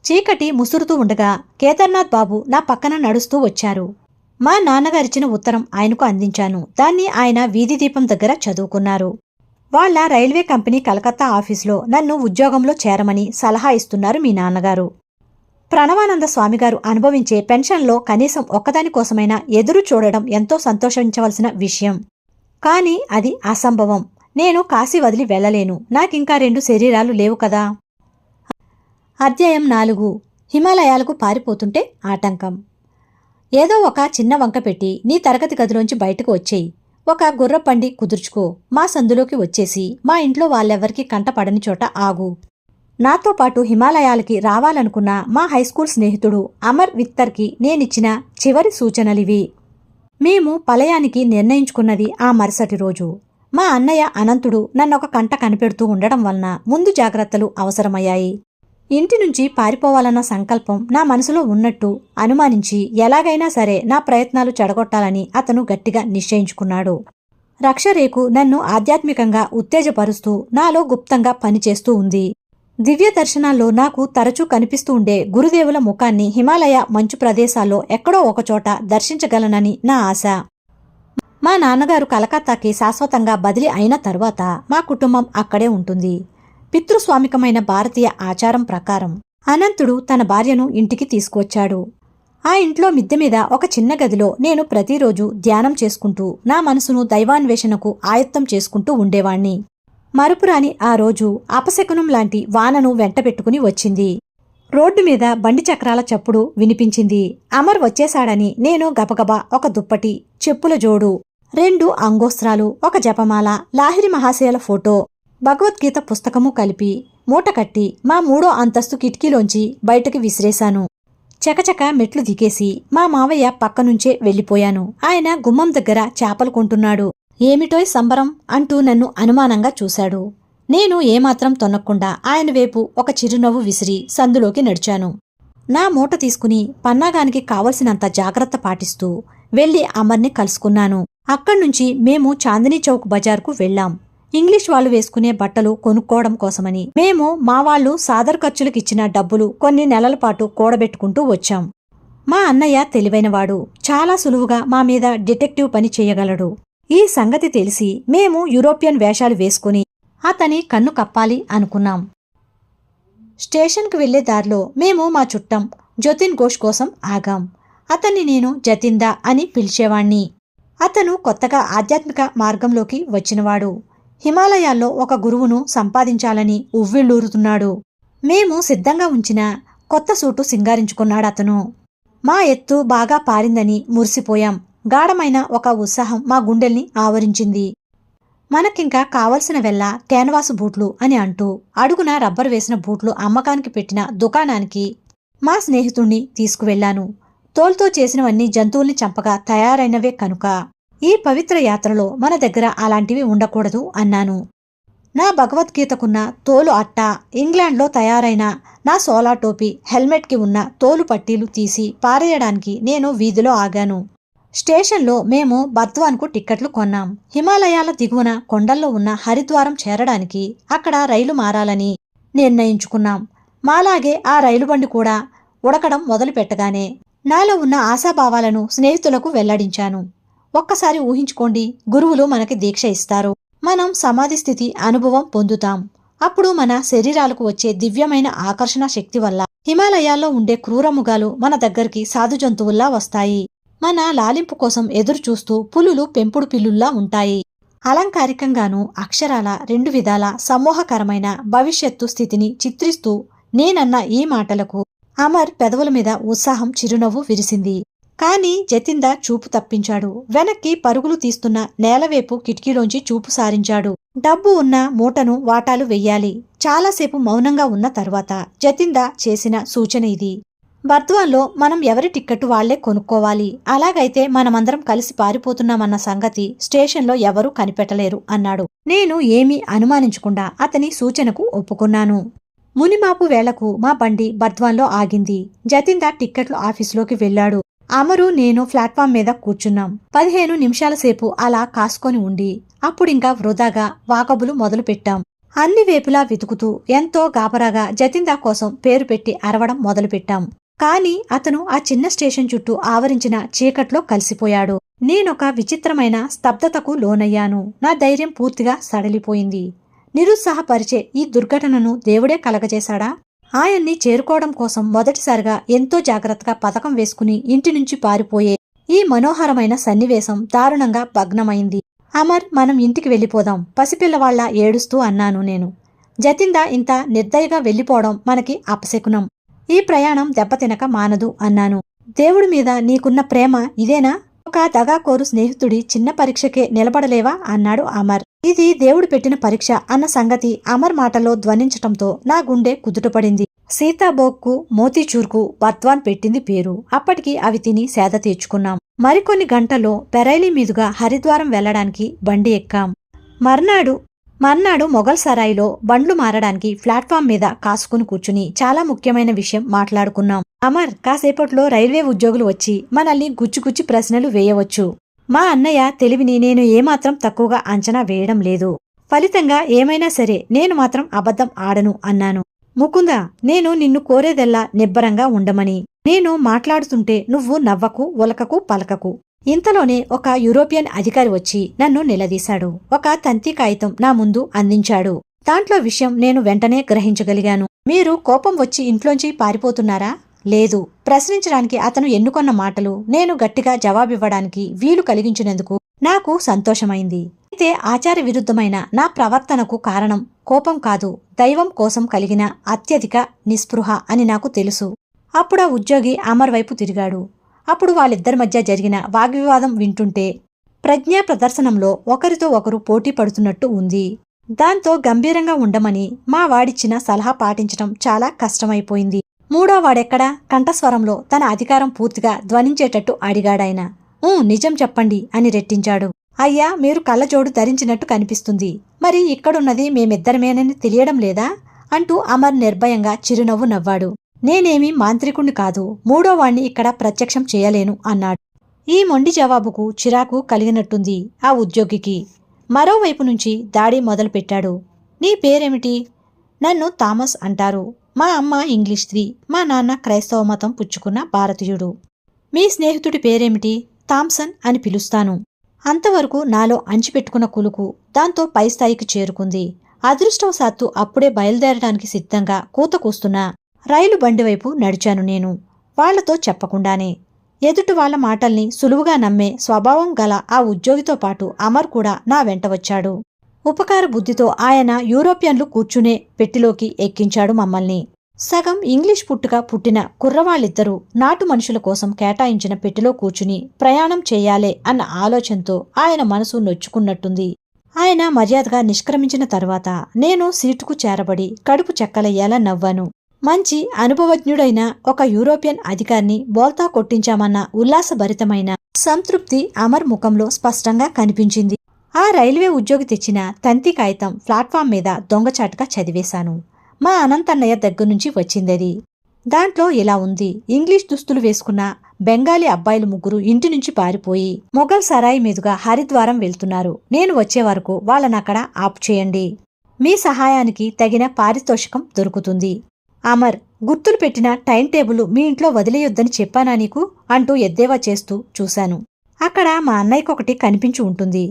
చీకటి ముసురుతూ ఉండగా కేదార్నాథ్ బాబు నా పక్కన నడుస్తూ వచ్చారు. మా నాన్నగారిచ్చిన ఉత్తరం ఆయనకు అందించాను. దాన్ని ఆయన వీధి దీపం దగ్గర చదువుకున్నారు. వాళ్ల రైల్వే కంపెనీ కలకత్తా ఆఫీసులో నన్ను ఉద్యోగంలో చేరమని సలహా ఇస్తున్నారు మీ నాన్నగారు. ప్రణవానంద స్వామిగారు అనుభవించే పెన్షన్లో కనీసం ఒక్కదానికోసమైనా ఎదురు చూడడం ఎంతో సంతోషించవలసిన విషయం. కాని అది అసంభవం. నేను కాశీ వదిలి వెళ్లలేను. నాకింకా 2 శరీరాలు లేవు కదా. అధ్యాయం 4. హిమాలయాలకు పారిపోతుంటే ఆటంకం. ఏదో ఒక చిన్న వంక పెట్టి నీ తరగతి గదిలోంచి బయటకు వచ్చేయి. ఒక గుర్రబండి కుదుర్చుకో. మా సందులోకి వచ్చేసి మా ఇంట్లో వాళ్ళెవ్వరికీ కంటపడని చోట ఆగు. నాతో పాటు హిమాలయాలకి రావాలనుకున్న మా హైస్కూల్ స్నేహితుడు అమర్ విక్తర్కి నేనిచ్చిన చివరి సూచనలివి. మేము పలయానికి నిర్ణయించుకున్నది ఆ మరుసటి రోజు. మా అన్నయ్య అనంతుడు నన్నొక కంట కనిపెడుతూ ఉండడం వలన ముందు జాగ్రత్తలు అవసరమయ్యాయి. ఇంటి నుంచి పారిపోవాలన్న సంకల్పం నా మనసులో ఉన్నట్టు అనుమానించి ఎలాగైనా సరే నా ప్రయత్నాలు చెడగొట్టాలని అతను గట్టిగా నిశ్చయించుకున్నాడు. రక్షరేకు నన్ను ఆధ్యాత్మికంగా ఉత్తేజపరుస్తూ నాలో గుప్తంగా పనిచేస్తూ ఉంది. దివ్య దర్శనాల్లో నాకు తరచూ కనిపిస్తూ ఉండే గురుదేవుల ముఖాన్ని హిమాలయ మంచు ప్రదేశాల్లో ఎక్కడో ఒకచోట దర్శించగలనని నా ఆశ. మా నాన్నగారు కలకత్తాకి శాశ్వతంగా బదిలీ అయిన తర్వాత మా కుటుంబం అక్కడే ఉంటుంది. పితృస్వామికమైన భారతీయ ఆచారం ప్రకారం అనంతుడు తన భార్యను ఇంటికి తీసుకువచ్చాడు. ఆ ఇంట్లో మిద్దె మీద ఒక చిన్న గదిలో నేను ప్రతిరోజు ధ్యానం చేసుకుంటూ నా మనసును దైవాన్వేషణకు ఆయత్తం చేసుకుంటూ ఉండేవాణ్ణి. మరుపురాని ఆ రోజు అపశకునం లాంటి వానను వెంటబెట్టుకుని వచ్చింది. రోడ్డు మీద బండి చక్రాల చప్పుడు వినిపించింది. అమర్ వచ్చేశాడని నేను గబగబా ఒక దుప్పటి, చెప్పుల జోడు, 2 అంగోస్త్రాలు, ఒక జపమాల, లాహిరి మహాశయాల ఫోటో, భగవద్గీత పుస్తకము కలిపి మూటకట్టి మా 3వ అంతస్తు కిటికీలోంచి బయటకు విసిరేశాను. చకచక మెట్లు దిగేసి మా మావయ్య పక్కనుంచే వెళ్లిపోయాను. ఆయన గుమ్మం దగ్గర చేపలు కొంటున్నాడు. ఏమిటోయ్ సంబరం అంటూ నన్ను అనుమానంగా చూశాడు. నేను ఏమాత్రం తొన్నకుండా ఆయన వైపు ఒక చిరునవ్వు విసిరి సందులోకి నడిచాను. నా మూట తీసుకుని పన్నాగానికి కావలసినంత జాగ్రత్త పాటిస్తూ వెళ్లి అమర్ని కలుసుకున్నాను. అక్కడ్నుంచి మేము చాందినీ చౌక్ బజార్కు వెళ్లాం. ఇంగ్లీష్ వాళ్ళు వేసుకునే బట్టలు కొనుక్కోవడం కోసమని మేము మా వాళ్ళు సాదర్ ఖర్చులకిచ్చిన డబ్బులు కొన్ని నెలల పాటు కూడబెట్టుకుంటూ వచ్చాం. మా అన్నయ్య తెలివైనవాడు. చాలా సులువుగా మా మీద డిటెక్టివ్ పని చేయగలడు. ఈ సంగతి తెలిసి మేము యూరోపియన్ వేషాలు వేసుకుని అతని కన్ను కప్పాలి అనుకున్నాం. స్టేషన్కు వెళ్లే దారిలో మేము మా చుట్టం జతిన్ ఘోష్ కోసం ఆగాం. అతన్ని నేను జతిందా అని పిలిచేవాణ్ణి. అతను కొత్తగా ఆధ్యాత్మిక మార్గంలోకి వచ్చినవాడు. హిమాలయాల్లో ఒక గురువును సంపాదించాలని ఉవ్విళ్ళూరుతున్నాడు. మేము సిద్ధంగా ఉంచిన కొత్త సూటు సింగారించుకున్నాడతను. మా ఎత్తు బాగా పారిందని మురిసిపోయాం. గాఢమైన ఒక ఉత్సాహం మా గుండెల్ని ఆవరించింది. మనకింకా కావలసిన వెల్ల క్యాన్వాసు బూట్లు అని అంటూ అడుగున రబ్బర్ వేసిన బూట్లు అమ్మకానికి పెట్టిన దుకాణానికి మా స్నేహితుణ్ణి తీసుకువెళ్లాను. తోలుతో చేసినవన్నీ జంతువుల్ని చంపగా తయారైనవే కనుక ఈ పవిత్ర యాత్రలో మన దగ్గర అలాంటివి ఉండకూడదు అన్నాను. నా భగవద్గీతకున్న తోలు అట్ట, ఇంగ్లాండ్లో తయారైన నా సోలా టోపీ, హెల్మెట్కి ఉన్న తోలు పట్టీలు తీసి పారేయడానికి నేను వీధిలో ఆగాను. స్టేషన్లో మేము బర్ద్వాన్కు టిక్కెట్లు కొన్నాం. హిమాలయాల దిగువన కొండల్లో ఉన్న హరిద్వారం చేరడానికి అక్కడ రైలు మారాలని నిర్ణయించుకున్నాం. మాలాగే ఆ రైలు బండి కూడా ఉడకడం మొదలుపెట్టగానే నాలో ఉన్న ఆశాభావాలను స్నేహితులకు వెల్లడించాను. ఒక్కసారి ఊహించుకోండి, గురువులు మనకి దీక్ష ఇస్తారు. మనం సమాధి స్థితి అనుభవం పొందుతాం. అప్పుడు మన శరీరాలకు వచ్చే దివ్యమైన ఆకర్షణ శక్తి వల్ల హిమాలయాల్లో ఉండే క్రూరముగాలు మన దగ్గరికి సాధు జంతువుల్లా వస్తాయి. మన లాలింపు కోసం ఎదురు చూస్తూ పులులు పెంపుడు పిల్లుల్లా ఉంటాయి. అలంకారికంగానూ అక్షరాల 2 విధాల సమూహకరమైన భవిష్యత్తు స్థితిని చిత్రిస్తూ నేనన్న ఈ మాటలకు అమర్ పెదవుల మీద ఉత్సాహం చిరునవ్వు విరిసింది. కాని జతిందా చూపు తప్పించాడు. వెనక్కి పరుగులు తీస్తున్న నేలవేపు కిటికీలోంచి చూపు సారించాడు. డబ్బు ఉన్న మూటను వాటాలు వెయ్యాలి. చాలాసేపు మౌనంగా ఉన్న తర్వాత జతిందా చేసిన సూచన ఇది. బర్ద్వాన్లో మనం ఎవరి టిక్కెట్టు వాళ్లే కొనుక్కోవాలి. అలాగైతే మనమందరం కలిసి పారిపోతున్నామన్న సంగతి స్టేషన్లో ఎవరూ కనిపెట్టలేరు అన్నాడు. నేను ఏమీ అనుమానించకుండా అతని సూచనకు ఒప్పుకున్నాను. మునిమాపు వేళకు మా బండి బర్ద్వాన్లో ఆగింది. జతిందా టిక్కెట్లు ఆఫీసులోకి వెళ్లాడు. అమరు నేను ప్లాట్ఫామ్ మీద కూర్చున్నాం. 15 నిమిషాల సేపు అలా కాసుకొని ఉండి అప్పుడింకా వృధాగా వాకబులు మొదలుపెట్టాం. అన్ని వేపులా వెతుకుతూ ఎంతో గాబరాగా జతిందా కోసం పేరు పెట్టి అరవడం మొదలుపెట్టాం. కాని అతను ఆ చిన్న స్టేషన్ చుట్టూ ఆవరించిన చీకట్లో కలిసిపోయాడు. నేనొక విచిత్రమైన స్తబ్దతకు లోనయ్యాను. నా ధైర్యం పూర్తిగా సడలిపోయింది. నిరుత్సాహపరిచే ఈ దుర్ఘటనను దేవుడే కలగజేశాడా? ఆయన్ని చేరుకోవడం కోసం మొదటిసారిగా ఎంతో జాగ్రత్తగా పథకం వేసుకుని ఇంటి నుంచి పారిపోయే ఈ మనోహరమైన సన్నివేశం దారుణంగా భగ్నమైంది. అమర్, మనం ఇంటికి వెళ్ళిపోదాం, పసిపిల్లవాళ్ల ఏడుస్తూ అన్నాను నేను. జతిందా ఇంత నిర్దయగా వెళ్ళిపోవడం మనకి అపశకునం. ఈ ప్రయాణం దెబ్బతినక మానదు అన్నాను. దేవుడి మీద నీకున్న ప్రేమ ఇదేనా? ఒక దగాకోరు స్నేహితుడి చిన్న పరీక్షకే నిలబడలేవా అన్నాడు అమర్. ఇది దేవుడు పెట్టిన పరీక్ష అన్న సంగతి అమర్ మాటలో ధ్వనించటంతో నా గుండె కుదుటపడింది. సీతాబోక్కు, మోతీచూర్కు బర్ద్వాన్ పెట్టింది పేరు. అప్పటికి అవి తిని సేద తీర్చుకున్నాం. మరికొన్ని గంటల్లో పెరైలీ మీదుగా హరిద్వారం వెళ్లడానికి బండి ఎక్కాం. మర్నాడు మొఘల్ సరాయిలో బండ్లు మారడానికి ప్లాట్ఫామ్ మీద కాసుకుని కూర్చుని చాలా ముఖ్యమైన విషయం మాట్లాడుకున్నాం. అమర్, కాసేపట్లో రైల్వే ఉద్యోగులు వచ్చి మనల్ని గుచ్చి ప్రశ్నలు వేయవచ్చు. మా అన్నయ్య తెలివిని నేను ఏమాత్రం తక్కువగా అంచనా వేయడం లేదు. ఫలితంగా ఏమైనా సరే నేను మాత్రం అబద్ధం ఆడను అన్నాను. ముకుందా, నేను నిన్ను కోరేదెల్లా నిబ్బరంగా ఉండమని. నేను మాట్లాడుతుంటే నువ్వు నవ్వకు, ఒలకకు, పలకకు. ఇంతలోనే ఒక యూరోపియన్ అధికారి వచ్చి నన్ను నిలదీశాడు. ఒక తంతి కాగితం నా ముందు అందించాడు. దాంట్లో విషయం నేను వెంటనే గ్రహించగలిగాను. మీరు కోపం వచ్చి ఇంట్లోంచి పారిపోతున్నారా? లేదు. ప్రశ్నించడానికి అతను ఎన్నుకొన్న మాటలు నేను గట్టిగా జవాబివ్వడానికి వీలు కలిగించినందుకు నాకు సంతోషమైంది. అయితే ఆచార విరుద్ధమైన నా ప్రవర్తనకు కారణం కోపం కాదు, దైవం కోసం కలిగిన అత్యధిక నిస్పృహ అని నాకు తెలుసు. అప్పుడా ఉద్యోగి అమర్ వైపు తిరిగాడు. అప్పుడు వాళ్ళిద్దరి మధ్య జరిగిన వాగ్వివాదం వింటుంటే ప్రజ్ఞా ప్రదర్శనంలో ఒకరితో ఒకరు పోటీ పడుతున్నట్టు ఉంది. దాంతో గంభీరంగా ఉండమని మా వాడిచ్చిన సలహా పాటించటం చాలా కష్టమైపోయింది. మూడో వాడెక్కడా కంఠస్వరంలో తన అధికారం పూర్తిగా ధ్వనించేటట్టు అడిగాడాయన. నిజం చెప్పండి అని రెట్టించాడు. అయ్యా, మీరు కళ్ళజోడు ధరించినట్టు కనిపిస్తుంది. మరి ఇక్కడున్నది మేమిద్దరమేనని తెలియడం లేదా అంటూ అమర్ నిర్భయంగా చిరునవ్వు నవ్వాడు. నేనేమీ మాంత్రికుణ్ణి కాదు, మూడోవాణ్ణి ఇక్కడ ప్రత్యక్షం చేయలేను అన్నాడు. ఈ మొండి జవాబుకు చిరాకు కలిగినట్టుంది ఆ ఉద్యోగికి. మరోవైపు నుంచి దాడి మొదలుపెట్టాడు. నీ పేరేమిటి? నన్ను థామస్ అంటారు. మా అమ్మ ఇంగ్లీష్ స్త్రీ, మా నాన్న క్రైస్తవ మతం పుచ్చుకున్న భారతీయుడు. మీ స్నేహితుడి పేరేమిటి? థామ్సన్ అని పిలుస్తాను. అంతవరకు నాలో అంచిపెట్టుకున్న కులుకు దాంతో పై స్థాయికి చేరుకుంది. అదృష్టవశాత్తు అప్పుడే బయలుదేరడానికి సిద్ధంగా కూత కూస్తున్న రైలు బండివైపు నడిచాను నేను, వాళ్లతో చెప్పకుండానే. ఎదుటి వాళ్ల మాటల్ని సులువుగా నమ్మే స్వభావం గల ఆ ఉద్యోగితో పాటు అమర్ కూడా నా వెంట వచ్చాడు. ఉపకార బుద్ధితో ఆయన యూరోపియన్లు కూర్చునే పెట్టిలోకి ఎక్కించాడు మమ్మల్ని. సగం ఇంగ్లీష్ పుట్టుక పుట్టిన కుర్రవాళ్ళిద్దరూ నాటు మనుషుల కోసం కేటాయించిన పెట్టిలో కూర్చుని ప్రయాణం చెయ్యాలే అన్న ఆలోచనతో ఆయన మనసు నొచ్చుకున్నట్టుంది. ఆయన మర్యాదగా నిష్క్రమించిన తర్వాత నేను సీటుకు చేరబడి కడుపు చెక్కలయ్యేలా నవ్వాను. మంచి అనుభవజ్ఞుడైన ఒక యూరోపియన్ అధికారిని బోల్తా కొట్టించామన్న ఉల్లాసభరితమైన సంతృప్తి అమర్ ముఖంలో స్పష్టంగా కనిపించింది. ఆ రైల్వే ఉద్యోగి తెచ్చిన తంతి కాగితం ప్లాట్ఫామ్ మీద దొంగచాటుగా చదివేశాను. మా అనంతన్నయ్య దగ్గర్నుంచి వచ్చిందది. దాంట్లో ఇలా ఉంది: ఇంగ్లీష్ దుస్తులు వేసుకున్న బెంగాలీ అబ్బాయిలు ముగ్గురు ఇంటి నుంచి పారిపోయి మొఘల్ సరాయి మీదుగా హరిద్వారం వెళ్తున్నారు. నేను వచ్చే వరకు వాళ్ళనక్కడ ఆపు చేయండి. మీ సహాయానికి తగిన పారితోషికం దొరుకుతుంది. అమర్, గుర్తులు పెట్టిన టైం టేబుల్ మీ ఇంట్లో వదిలేయొద్దని చెప్పానా నీకు అంటూ ఎద్దేవా చేస్తూ చూశాను. అక్కడ మా అన్నయ్యకొకటి కనిపించి ఉంటుంది.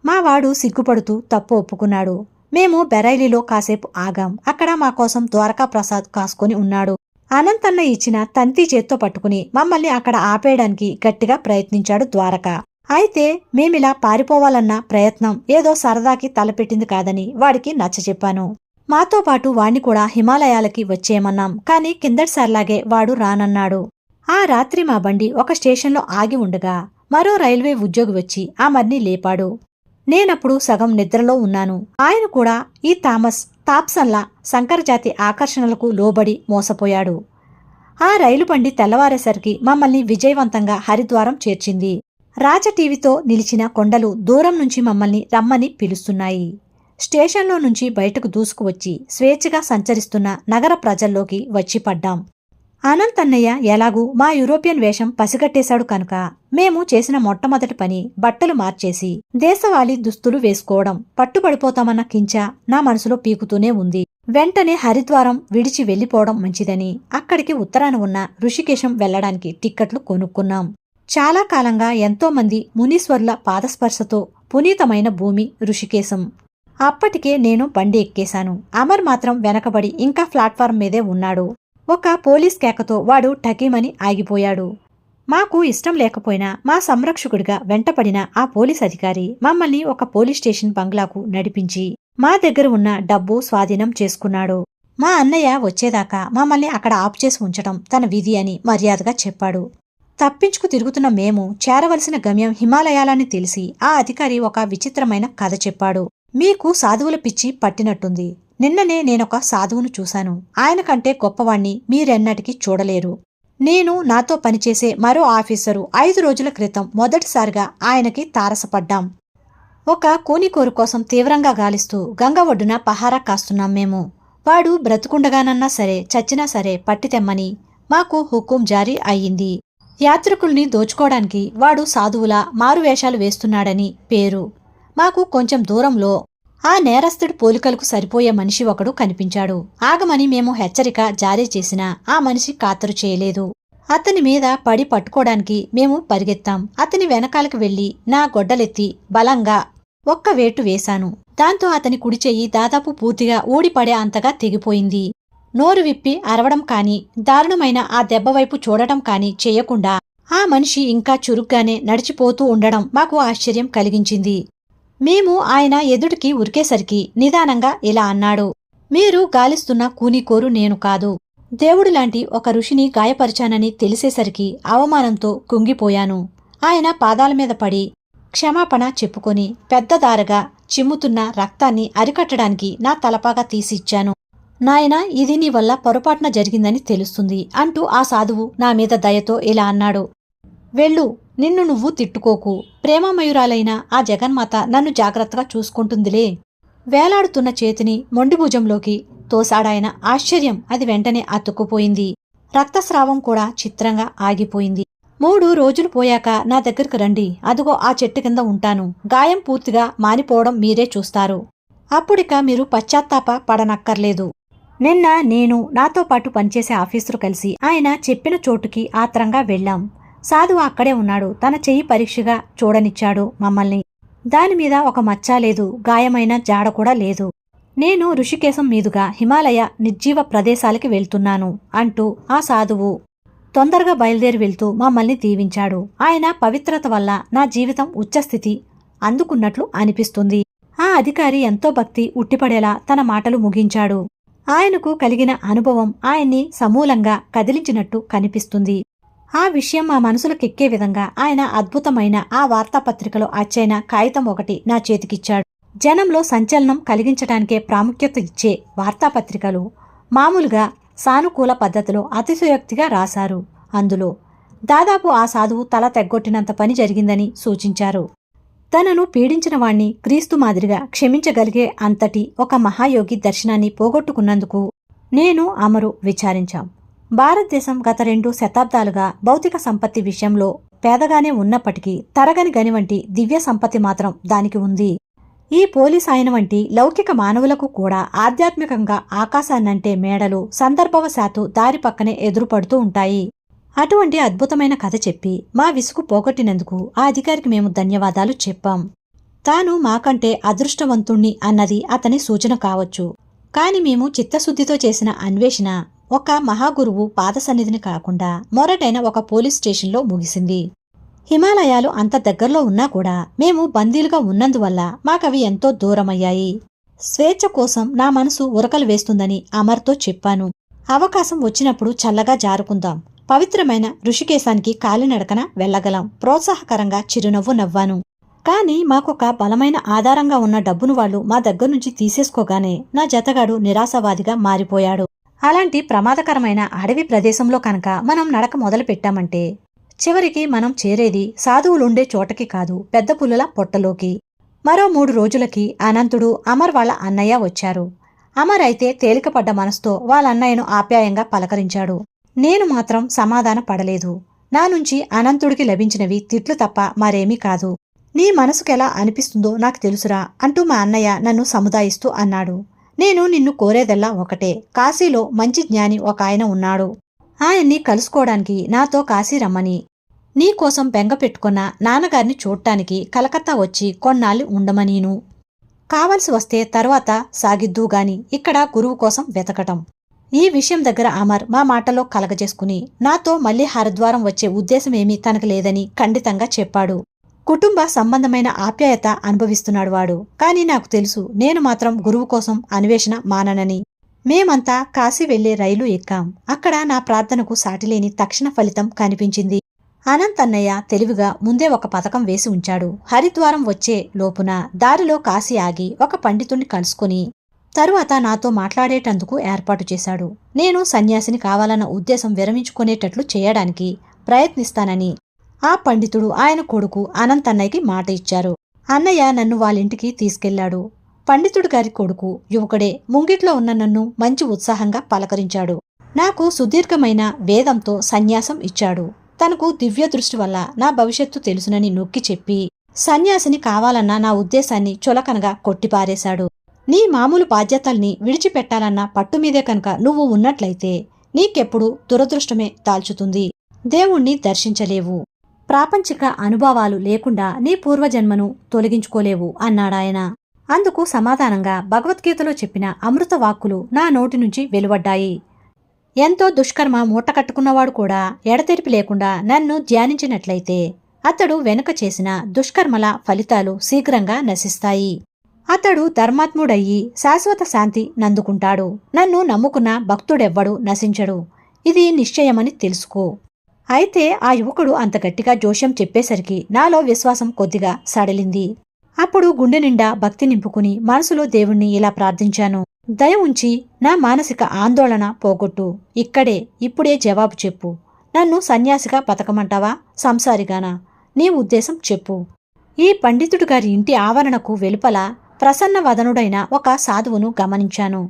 మావాడు సిగ్గుపడుతూ తప్పు ఒప్పుకున్నాడు. మేము బెరైలీలో కాసేపు ఆగాం. అక్కడ మా కోసం ద్వారకా ప్రసాద్ కాసుకొని ఉన్నాడు. అనంతన్న ఇచ్చిన తంతి చేత్తో పట్టుకుని మమ్మల్ని అక్కడ ఆపేయడానికి గట్టిగా ప్రయత్నించాడు ద్వారక. అయితే మేమిలా పారిపోవాలన్న ప్రయత్నం ఏదో సరదాకి తలపెట్టింది కాదని వాడికి నచ్చచెప్పాను. మాతో పాటు వాణ్ణి కూడా హిమాలయాలకి వచ్చేయమన్నాం. కాని కిందటిసార్లాగే వాడు రానన్నాడు. ఆ రాత్రి మా బండి ఒక స్టేషన్లో ఆగి ఉండగా మరో రైల్వే ఉద్యోగి వచ్చి అమర్ని లేపాడు. నేనప్పుడు సగం నిద్రలో ఉన్నాను. ఆయన కూడా ఈ థాప్సన్లా సంకరజాతి ఆకర్షణలకు లోబడి మోసపోయాడు. ఆ రైలు బండి తెల్లవారేసరికి మమ్మల్ని విజయవంతంగా హరిద్వారం చేర్చింది. రాజటీవీతో నిలిచిన కొండలు దూరం నుంచి మమ్మల్ని రమ్మని పిలుస్తున్నాయి. స్టేషన్లో నుంచి బయటకు దూసుకువచ్చి స్వేచ్ఛగా సంచరిస్తున్న నగర ప్రజల్లోకి వచ్చి పడ్డాం. అనంతన్నయ్య ఎలాగూ మా యూరోపియన్ వేషం పసిగట్టేశాడు కనుక మేము చేసిన మొట్టమొదటి పని బట్టలు మార్చేసి దేశవాళీ దుస్తులు వేసుకోవడం. పట్టుబడిపోతామన్న కించ నా మనసులో పీకుతూనే ఉంది. వెంటనే హరిద్వారం విడిచి వెళ్లిపోవడం మంచిదని అక్కడికి ఉత్తరాన ఉన్న ఋషికేశం వెళ్లడానికి టిక్కెట్లు కొనుక్కున్నాం. చాలా కాలంగా ఎంతోమంది మునీశ్వరుల పాదస్పర్శతో పునీతమైన భూమి ఋషికేశం. అప్పటికే నేను బండి ఎక్కేశాను. అమర్ మాత్రం వెనకబడి ఇంకా ప్లాట్ఫారం మీదే ఉన్నాడు. ఒక పోలీస్ కేకతో వాడు టకీమని ఆగిపోయాడు. మాకు ఇష్టం లేకపోయినా మా సంరక్షకుడిగా వెంటపడిన ఆ పోలీస్ అధికారి మమ్మల్ని ఒక పోలీస్ స్టేషన్ బంగ్లాకు నడిపించి మా దగ్గర ఉన్న డబ్బు స్వాధీనం చేసుకున్నాడు. మా అన్నయ్య వచ్చేదాకా మమ్మల్ని అక్కడ ఆపు చేసి ఉంచటం తన విధి అని మర్యాదగా చెప్పాడు. తప్పించుకు తిరుగుతున్న మేము చేరవలసిన గమ్యం హిమాలయాలని తెలిసి ఆ అధికారి ఒక విచిత్రమైన కథ చెప్పాడు. మీకు సాధువుల పిచ్చి పట్టినట్టుంది. నిన్ననే నేనొక సాధువును చూశాను. ఆయన కంటే గొప్పవాణ్ణి మీరెన్నటికీ చూడలేరు. నేను నాతో పనిచేసే మరో ఆఫీసరు 5 రోజుల క్రితం మొదటిసారిగా ఆయనకి తారసపడ్డాం. ఒక కూనికోరు కోసం తీవ్రంగా గాలిస్తూ గంగ ఒడ్డున పహారా కాస్తున్నాం మేము. వాడు బ్రతుకుండగానన్నా సరే చచ్చినా సరే పట్టితెమ్మని మాకు హుకుం జారీ అయ్యింది. యాత్రికుల్ని దోచుకోవడానికి వాడు సాధువులా మారువేషాలు వేస్తున్నాడని పేరు. మాకు కొంచెం దూరంలో ఆ నేరస్తుడి పోలికలకు సరిపోయే మనిషి ఒకడు కనిపించాడు. ఆగమని మేము హెచ్చరిక జారీ చేసినా ఆ మనిషి ఖాతరు చేయలేదు. అతని మీద పడి పట్టుకోవడానికి మేము పరిగెత్తాం. అతని వెనకాలకు వెళ్లి నా గొడ్డలెత్తి బలంగా ఒక్క వేటు వేశాను. దాంతో అతని కుడిచెయ్యి దాదాపు పూర్తిగా ఊడిపడే అంతగా తెగిపోయింది. నోరు విప్పి అరవడం కాని, దారుణమైన ఆ దెబ్బవైపు చూడటం కాని చెయ్యకుండా ఆ మనిషి ఇంకా చురుగ్గానే నడిచిపోతూ ఉండడం మాకు ఆశ్చర్యం కలిగించింది. మేము ఆయన ఎదుటికి ఉరికేసరికి నిదానంగా ఇలా అన్నాడు, మీరు గాలిస్తున్న కూనికోరు నేను కాదు. దేవుడిలాంటి ఒక ఋషిని గాయపరిచానని తెలిసేసరికి అవమానంతో కుంగిపోయాను. ఆయన పాదాల మీద పడి క్షమాపణ చెప్పుకొని పెద్దదారగా చిమ్ముతున్న రక్తాన్ని అరికట్టడానికి నా తలపాగా తీసిచ్చాను. నాయనా, ఇది నీ వల్ల పొరపాటున జరిగిందని తెలుస్తుంది అంటూ ఆ సాధువు నా మీద దయతో ఇలా అన్నాడు, వెళ్ళు, నిన్ను నువ్వు తిట్టుకోకు. ప్రేమమయురాలైన ఆ జగన్మాత నన్ను జాగ్రత్తగా చూసుకుంటుందిలే. వేలాడుతున్న చేతిని మొండిభుజంలోకి తోసాడాయన. ఆశ్చర్యం అది వెంటనే అతుక్కుపోయింది. రక్తస్రావం కూడా చిత్రంగా ఆగిపోయింది. 3 రోజులు పోయాక నా దగ్గరకు రండి. అదుగో ఆ చెట్టు కింద ఉంటాను. గాయం పూర్తిగా మానిపోవడం మీరే చూస్తారు. అప్పుడిక మీరు పశ్చాత్తాప పడనక్కర్లేదు. నిన్న నేను నాతో పాటు పనిచేసే ఆఫీసరు కలిసి ఆయన చెప్పిన చోటుకి ఆత్రంగా వెళ్ళాం. సాధువు అక్కడే ఉన్నాడు. తన చెయ్యి పరీక్షగా చూడనిచ్చాడు మమ్మల్ని. దానిమీద ఒక మచ్చ లేదు, గాయమైన జాడ కూడా లేదు. నేను ఋషికేశం మీదుగా హిమాలయ నిర్జీవ ప్రదేశాలకి వెళ్తున్నాను అంటూ ఆ సాధువు తొందరగా బయలుదేరి వెళ్తూ మమ్మల్ని దీవించాడు. ఆయన పవిత్రత వల్ల నా జీవితం ఉచ్చస్థితి అందుకున్నట్లు అనిపిస్తుంది. ఆ అధికారి ఎంతో భక్తి ఉట్టిపడేలా తన మాటలు ముగించాడు. ఆయనకు కలిగిన అనుభవం ఆయన్ని సమూలంగా కదిలించినట్టు కనిపిస్తుంది. ఆ విషయం మా మనసులకెక్కే విధంగా ఆయన అద్భుతమైన ఆ వార్తాపత్రికలో అచ్చైన కాగితం ఒకటి నా చేతికిచ్చాడు. జనంలో సంచలనం కలిగించటానికే ప్రాముఖ్యత ఇచ్చే వార్తాపత్రికలు మామూలుగా సానుకూల పద్ధతిలో అతిశయోక్తిగా రాశారు. అందులో దాదాపు ఆ సాధువు తల తెగ్గొట్టినంత పని జరిగిందని సూచించారు. తనను పీడించిన వాణ్ణి క్రీస్తు మాదిరిగా క్షమించగలిగే అంతటి ఒక మహాయోగి దర్శనాన్ని పోగొట్టుకున్నందుకు నేను అమరు విచారించాం. భారతదేశం గత 2 శతాబ్దాలుగా భౌతిక సంపత్తి విషయంలో పేదగానే ఉన్నప్పటికీ తరగని గని వంటి దివ్య సంపత్తి మాత్రం దానికి ఉంది. ఈ పోలీస్ ఆయన వంటి లౌకిక మానవులకు కూడా ఆధ్యాత్మికంగా ఆకాశాన్నంటే మేడలు సందర్భవశాత్తు దారి పక్కనే ఎదురుపడుతూ ఉంటాయి. అటువంటి అద్భుతమైన కథ చెప్పి మా విసుగు పోగొట్టినందుకు ఆ అధికారికి మేము ధన్యవాదాలు చెప్పాం. తాను మాకంటే అదృష్టవంతుణ్ణి అన్నది అతని సూచన కావచ్చు. కాని మేము చిత్తశుద్ధితో చేసిన అన్వేషణ ఒక మహాగురువు పాదసన్నిధిని కాకుండా మొరటైన ఒక పోలీస్ స్టేషన్లో ముగిసింది. హిమాలయాలు అంత దగ్గరలో ఉన్నా కూడా మేము బందీలుగా ఉన్నందువల్ల మాకవి ఎంతో దూరమయ్యాయి. స్వేచ్ఛ కోసం నా మనసు ఉరకలు వేస్తుందని అమర్తో చెప్పాను. అవకాశం వచ్చినప్పుడు చల్లగా జారుకుందాం. పవిత్రమైన ఋషికేశానికి కాలినడకన వెళ్లగలం. ప్రోత్సాహకరంగా చిరునవ్వు నవ్వాను. కాని మాకొక బలమైన ఆధారంగా ఉన్న డబ్బును వాళ్లు మా దగ్గర్నుంచి తీసేసుకోగానే నా జతగాడు నిరాశవాదిగా మారిపోయాడు. అలాంటి ప్రమాదకరమైన అడవి ప్రదేశంలో కనుక మనం నడక మొదలు పెట్టామంటే చివరికి మనం చేరేది సాధువులుండే చోటకి కాదు, పెద్ద పులుల పొట్టలోకి. మరో 3 రోజులకి అనంతుడు, అమర్ వాళ్ళ అన్నయ్య వచ్చారు. అమర్ అయితే తేలికపడ్డ మనసుతో వాళ్ళన్నయ్యను ఆప్యాయంగా పలకరించాడు. నేను మాత్రం సమాధాన పడలేదు. నా నుంచి అనంతుడికి లభించినవి తిట్లు తప్ప మరేమీ కాదు. నీ మనసుకెలా అనిపిస్తుందో నాకు తెలుసురా అంటూ మా అన్నయ్య నన్ను సముదాయిస్తూ అన్నాడు. నేను నిన్ను కోరేదల్లా ఒకటే. కాశీలో మంచి జ్ఞాని ఒక ఆయన ఉన్నాడు. ఆయన్ని కలుసుకోవడానికి నాతో కాశీ రమ్మని, నీకోసం బెంగ పెట్టుకున్న నాన్నగారిని చూడటానికి కలకత్తా వచ్చి కొన్నాళ్ళు ఉండమనీను. కావలసి వస్తే తర్వాత సాగిద్దూగాని ఇక్కడ గురువు కోసం వెతకటం. ఈ విషయం దగ్గర అమర్ మా మాటలో కలగజేసుకుని నాతో మళ్లీ హరిద్వారం వచ్చే ఉద్దేశమేమీ తనకు లేదని ఖండితంగా చెప్పాడు. కుటుంబ సంబంధమైన ఆప్యాయత అనుభవిస్తున్నాడు వాడు. కాని నాకు తెలుసు నేను మాత్రం గురువు కోసం అన్వేషణ మాననని. మేమంతా కాశీ వెళ్లే రైలు ఎక్కాం. అక్కడ నా ప్రార్థనకు సాటిలేని తక్షణ ఫలితం కనిపించింది. అనంతన్నయ్య తెలివిగా ముందే ఒక పథకం వేసి ఉంచాడు. హరిద్వారం వచ్చే లోపున దారిలో కాశీ ఆగి ఒక పండితుణ్ణి కలుసుకుని తరువాత నాతో మాట్లాడేటందుకు ఏర్పాటు చేశాడు. నేను సన్యాసిని కావాలన్న ఉద్దేశం విరమించుకునేటట్లు చేయడానికి ప్రయత్నిస్తానని ఆ పండితుడు ఆయన కొడుకు అనంతన్నయ్యకి మాట ఇచ్చారు. అన్నయ్య నన్ను వాళ్ళింటికి తీసుకెళ్లాడు. పండితుడు గారి కొడుకు యువకుడే ముంగిట్లో ఉన్న నన్ను మంచి ఉత్సాహంగా పలకరించాడు. నాకు సుదీర్ఘమైన వేదంతో సన్యాసం ఇచ్చాడు. తనకు దివ్య దృష్టి వల్ల నా భవిష్యత్తు తెలుసునని నొక్కి చెప్పి సన్యాసిని కావాలన్న నా ఉద్దేశాన్ని చులకనగా కొట్టిపారేశాడు. నీ మామూలు బాధ్యతల్ని విడిచిపెట్టాలన్న పట్టుమీదే కనుక నువ్వు ఉన్నట్లయితే నీకెప్పుడు దురదృష్టమే దాల్చుతుంది. దేవుణ్ణి దర్శించలేవు. ప్రాపంచిక అనుభవాలు లేకుండా నీ పూర్వజన్మను తొలగించుకోలేవు అన్నాడాయన. అందుకు సమాధానంగా భగవద్గీతలో చెప్పిన అమృత వాక్కులు నా నోటి నుంచి వెలువడ్డాయి. ఎంతో దుష్కర్మ మూటకట్టుకున్నవాడు కూడా ఎడతెరిపి లేకుండా నన్ను ధ్యానించినట్లయితే అతడు వెనుక చేసిన దుష్కర్మల ఫలితాలు శీఘ్రంగా నశిస్తాయి. అతడు ధర్మాత్ముడయ్యి శాశ్వత శాంతి నందుకుంటాడు. నన్ను నమ్ముకున్న భక్తుడెవ్వడు నశించడు. ఇది నిశ్చయమని తెలుసుకో. అయితే ఆ యువకుడు అంత గట్టిగా జోష్యం చెప్పేసరికి నాలో విశ్వాసం కొద్దిగా సడలింది. అప్పుడు గుండె నిండా భక్తి నింపుకుని మనసులో దేవుణ్ణి ఇలా ప్రార్థించాను. దయ ఉంచి నా మానసిక ఆందోళన పోగొట్టు. ఇక్కడే ఇప్పుడే జవాబు చెప్పు. నన్ను సన్యాసిగా బతకమంటావా, సంసారిగానా? నీ ఉద్దేశం చెప్పు. ఈ పండితుడు గారి ఇంటి ఆవరణకు వెలుపల ప్రసన్నవదనుడైన ఒక సాధువును గమనించాను.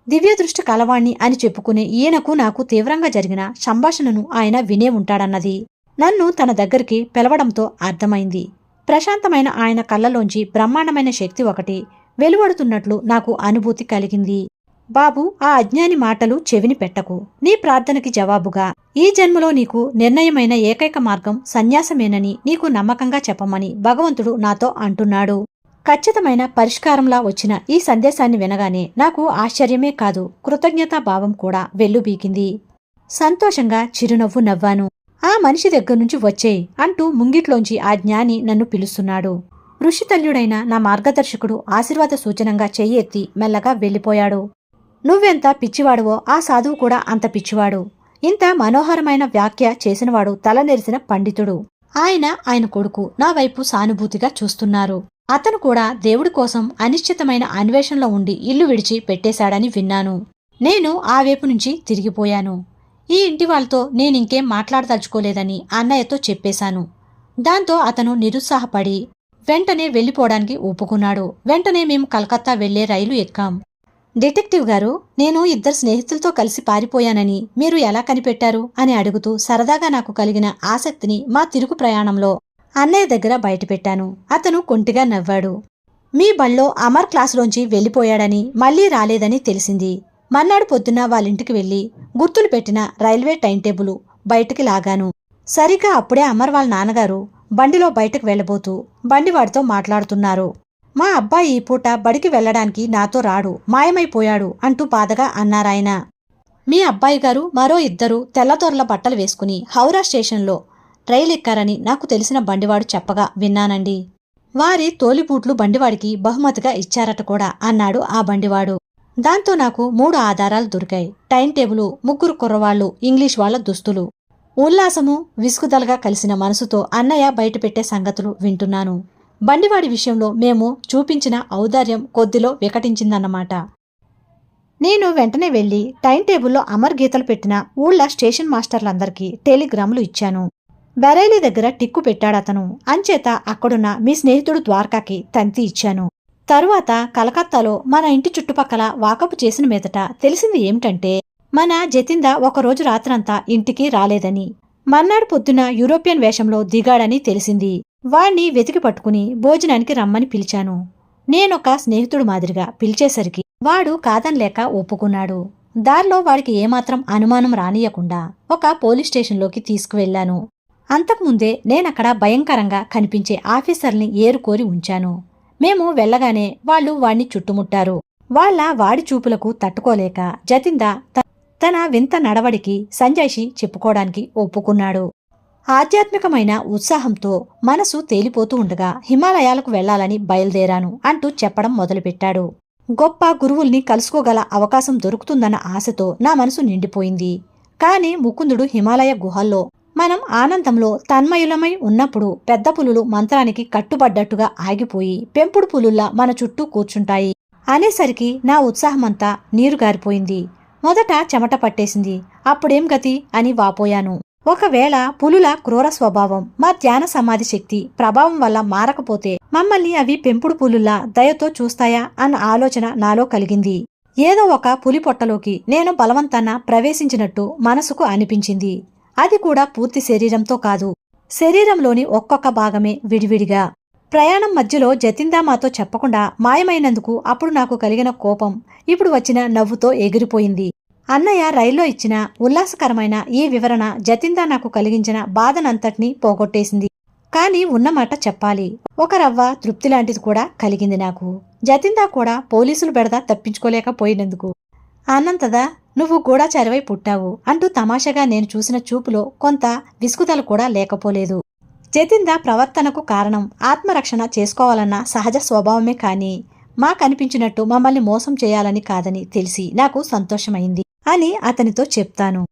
దివ్యదృష్టి కలవాణ్ణి అని చెప్పుకునే ఈయనకు నాకు తీవ్రంగా జరిగిన సంభాషణను ఆయన వినే ఉంటాడన్నది నన్ను తన దగ్గరికి పిలవడంతో అర్థమైంది. ప్రశాంతమైన ఆయన కళ్ళలోంచి బ్రహ్మాండమైన శక్తి ఒకటి వెలువడుతున్నట్లు నాకు అనుభూతి కలిగింది. బాబు, ఆ అజ్ఞాని మాటలు చెవిని పెట్టకు. నీ ప్రార్థనకి జవాబుగా ఈ జన్మలో నీకు నిర్ణయమైన ఏకైక మార్గం సన్యాసమేనని నీకు నమ్మకంగా చెప్పమని భగవంతుడు నాతో అంటున్నాడు. ఖచ్చితమైన పరిష్కారంలా వచ్చిన ఈ సందేశాన్ని వినగానే నాకు ఆశ్చర్యమే కాదు, కృతజ్ఞతాభావం కూడా వెల్లుబీకింది. సంతోషంగా చిరునవ్వు నవ్వాను. ఆ మనిషి దగ్గర్నుంచి వచ్చేయ్ అంటూ ముంగిట్లోంచి ఆ జ్ఞాని నన్ను పిలుస్తున్నాడు. ఋషితల్యుడైన నా మార్గదర్శకుడు ఆశీర్వాద సూచనంగా చెయ్యి ఎత్తి మెల్లగా వెళ్ళిపోయాడు. నువ్వెంత పిచ్చివాడువో ఆ సాధువు కూడా అంత పిచ్చివాడు. ఇంత మనోహరమైన వ్యాఖ్య చేసినవాడు తల నెరిసిన పండితుడు. ఆయన కొడుకు నా వైపు సానుభూతిగా చూస్తున్నారు. అతను కూడా దేవుడి కోసం అనిశ్చితమైన అన్వేషణలో ఉండి ఇల్లు విడిచి పెట్టేశాడని విన్నాను. నేను ఆ వైపు నుంచి తిరిగిపోయాను. ఈ ఇంటి వాళ్ళతో నేనింకేం మాట్లాడదలుచుకోలేదని అన్నయ్యతో చెప్పేశాను. దాంతో అతను నిరుత్సాహపడి వెంటనే వెళ్లిపోవడానికి ఒప్పుకున్నాడు. వెంటనే మేము కలకత్తా వెళ్లే రైలు ఎక్కాం. డిటెక్టివ్ గారు, నేను ఇద్దరు స్నేహితులతో కలిసి పారిపోయానని మీరు ఎలా కనిపెట్టారు అని అడుగుతూ సరదాగా నాకు కలిగిన ఆసక్తిని మా తిరుగు ప్రయాణంలో అన్నయ్య దగ్గర బయటపెట్టాను. అతను కొంటిగా నవ్వాడు. మీ బళ్ళో అమర్ క్లాసులోంచి వెళ్లిపోయాడని మళ్లీ రాలేదని తెలిసింది. మర్నాడు పొద్దున్న వాళ్ళింటికి వెళ్లి గుర్తులు పెట్టిన రైల్వే టైం టేబుల్ బయటికి లాగాను. సరిగ్గా అప్పుడే అమర్ వాళ్ళ నాన్నగారు బండిలో బయటకు వెళ్లబోతూ బండివాడితో మాట్లాడుతున్నారు. మా అబ్బాయి ఈ పూట బడికి వెళ్లడానికి నాతో రాడు, మాయమైపోయాడు అంటూ బాధగా అన్నారాయన. మీ అబ్బాయి గారు మరో ఇద్దరు తెల్లతొరల బట్టలు వేసుకుని హౌరా స్టేషన్లో రైలు ఎక్కారని నాకు తెలిసిన బండివాడు చెప్పగా విన్నానండి. వారి తోలిబూట్లు బండివాడికి బహుమతిగా ఇచ్చారట కూడా అన్నాడు ఆ బండివాడు. దాంతో నాకు 3 ఆధారాలు దొరికాయి. టైం టేబుల్, 3 కుర్రవాళ్లు, ఇంగ్లీష్ వాళ్ల దుస్తులు. ఉల్లాసము, విసుగుదలగా కలిసిన మనసుతో అన్నయ్య బయటపెట్టే సంగతులు వింటున్నాను. బండివాడి విషయంలో మేము చూపించిన ఔదార్యం కొద్దిలో వికటించిందన్నమాట. నేను వెంటనే వెళ్లి టైం టేబుల్లో అమర్ గీతలు పెట్టిన ఊళ్ళ స్టేషన్ మాస్టర్లందరికీ టెలిగ్రాములు ఇచ్చాను. బరైలీ దగ్గర టిక్కు పెట్టాడతను. అంచేత అక్కడున్న మీ స్నేహితుడు ద్వారకాకి తంతి ఇచ్చాను. తరువాత కలకత్తాలో మన ఇంటి చుట్టుపక్కల వాకపు చేసిన మీదట తెలిసింది ఏమిటంటే మన జతింద ఒకరోజు రాత్రంతా ఇంటికి రాలేదని, మర్నాడు పొద్దున యూరోపియన్ వేషంలో దిగాడని తెలిసింది. వాణ్ణి వెతికి పట్టుకుని భోజనానికి రమ్మని పిలిచాను. నేనొక స్నేహితుడు మాదిరిగా పిలిచేసరికి వాడు కాదనలేక ఒప్పుకున్నాడు. దారిలో వాడికి ఏమాత్రం అనుమానం రానియకుండా ఒక పోలీస్ స్టేషన్లోకి తీసుకువెళ్లాను. అంతకుముందే నేనక్కడ భయంకరంగా కనిపించే ఆఫీసర్ని ఏరుకోరి ఉంచాను. మేము వెళ్లగానే వాళ్లు వాణ్ణి చుట్టుముట్టారు. వాడి చూపులకు తట్టుకోలేక జతింద తన వింత నడవడికి సంజయ్షి చెప్పుకోవడానికి ఒప్పుకున్నాడు. ఆధ్యాత్మికమైన ఉత్సాహంతో మనసు తేలిపోతూ ఉండగా హిమాలయాలకు వెళ్లాలని బయలుదేరాను అంటూ చెప్పడం మొదలుపెట్టాడు. గొప్ప గురువుల్ని కలుసుకోగల అవకాశం దొరుకుతుందన్న ఆశతో నా మనసు నిండిపోయింది. కాని ముకుందుడు హిమాలయ గుహల్లో మనం ఆనందంలో తన్మయులమై ఉన్నప్పుడు పెద్ద పులులు మంత్రానికి కట్టుబడ్డట్టుగా ఆగిపోయి పెంపుడు పులుల్లా మన చుట్టూ కూర్చుంటాయి అనేసరికి నా ఉత్సాహమంతా నీరుగారిపోయింది. మొదట చెమట పట్టేసింది. అప్పుడేం గతి అని వాపోయాను. ఒకవేళ పులుల క్రూర స్వభావం మా ధ్యాన సమాధి శక్తి ప్రభావం వల్ల మారకపోతే మమ్మల్ని అవి పెంపుడు పులుల్లా దయతో చూస్తాయా అన్న ఆలోచన నాలో కలిగింది. ఏదో ఒక పులి పొట్టలోకి నేను బలవంతాన ప్రవేశించినట్టు మనసుకు అనిపించింది. అది కూడా పూర్తి శరీరంతో కాదు, శరీరంలోని ఒక్కొక్క భాగమే విడివిడిగా. ప్రయాణం మధ్యలో జతిందా మాతో చెప్పకుండా మాయమైనందుకు అప్పుడు నాకు కలిగిన కోపం ఇప్పుడు వచ్చిన నవ్వుతో ఎగిరిపోయింది. అన్నయ్య రైల్లో ఇచ్చిన ఉల్లాసకరమైన ఈ వివరణ జతిందా నాకు కలిగించిన బాధనంతటినీ పోగొట్టేసింది. కాని ఉన్నమాట చెప్పాలి, ఒక రవ్వ తృప్తి లాంటిది కూడా కలిగింది నాకు. జతిందా కూడా పోలీసులు బెడద తప్పించుకోలేకపోయినందుకు. అన్నంతదా నువ్వు గూఢచారివై పుట్టావు అంటూ తమాషాగా నేను చూసిన చూపులో కొంత విసుగుదల కూడా లేకపోలేదు. జతిందా ప్రవర్తనకు కారణం ఆత్మరక్షణ చేసుకోవాలన్న సహజ స్వభావమే కాని మాకనిపించినట్టు మమ్మల్ని మోసం చేయాలని కాదని తెలిసి నాకు సంతోషమైంది అని అతనితో చెప్తాను.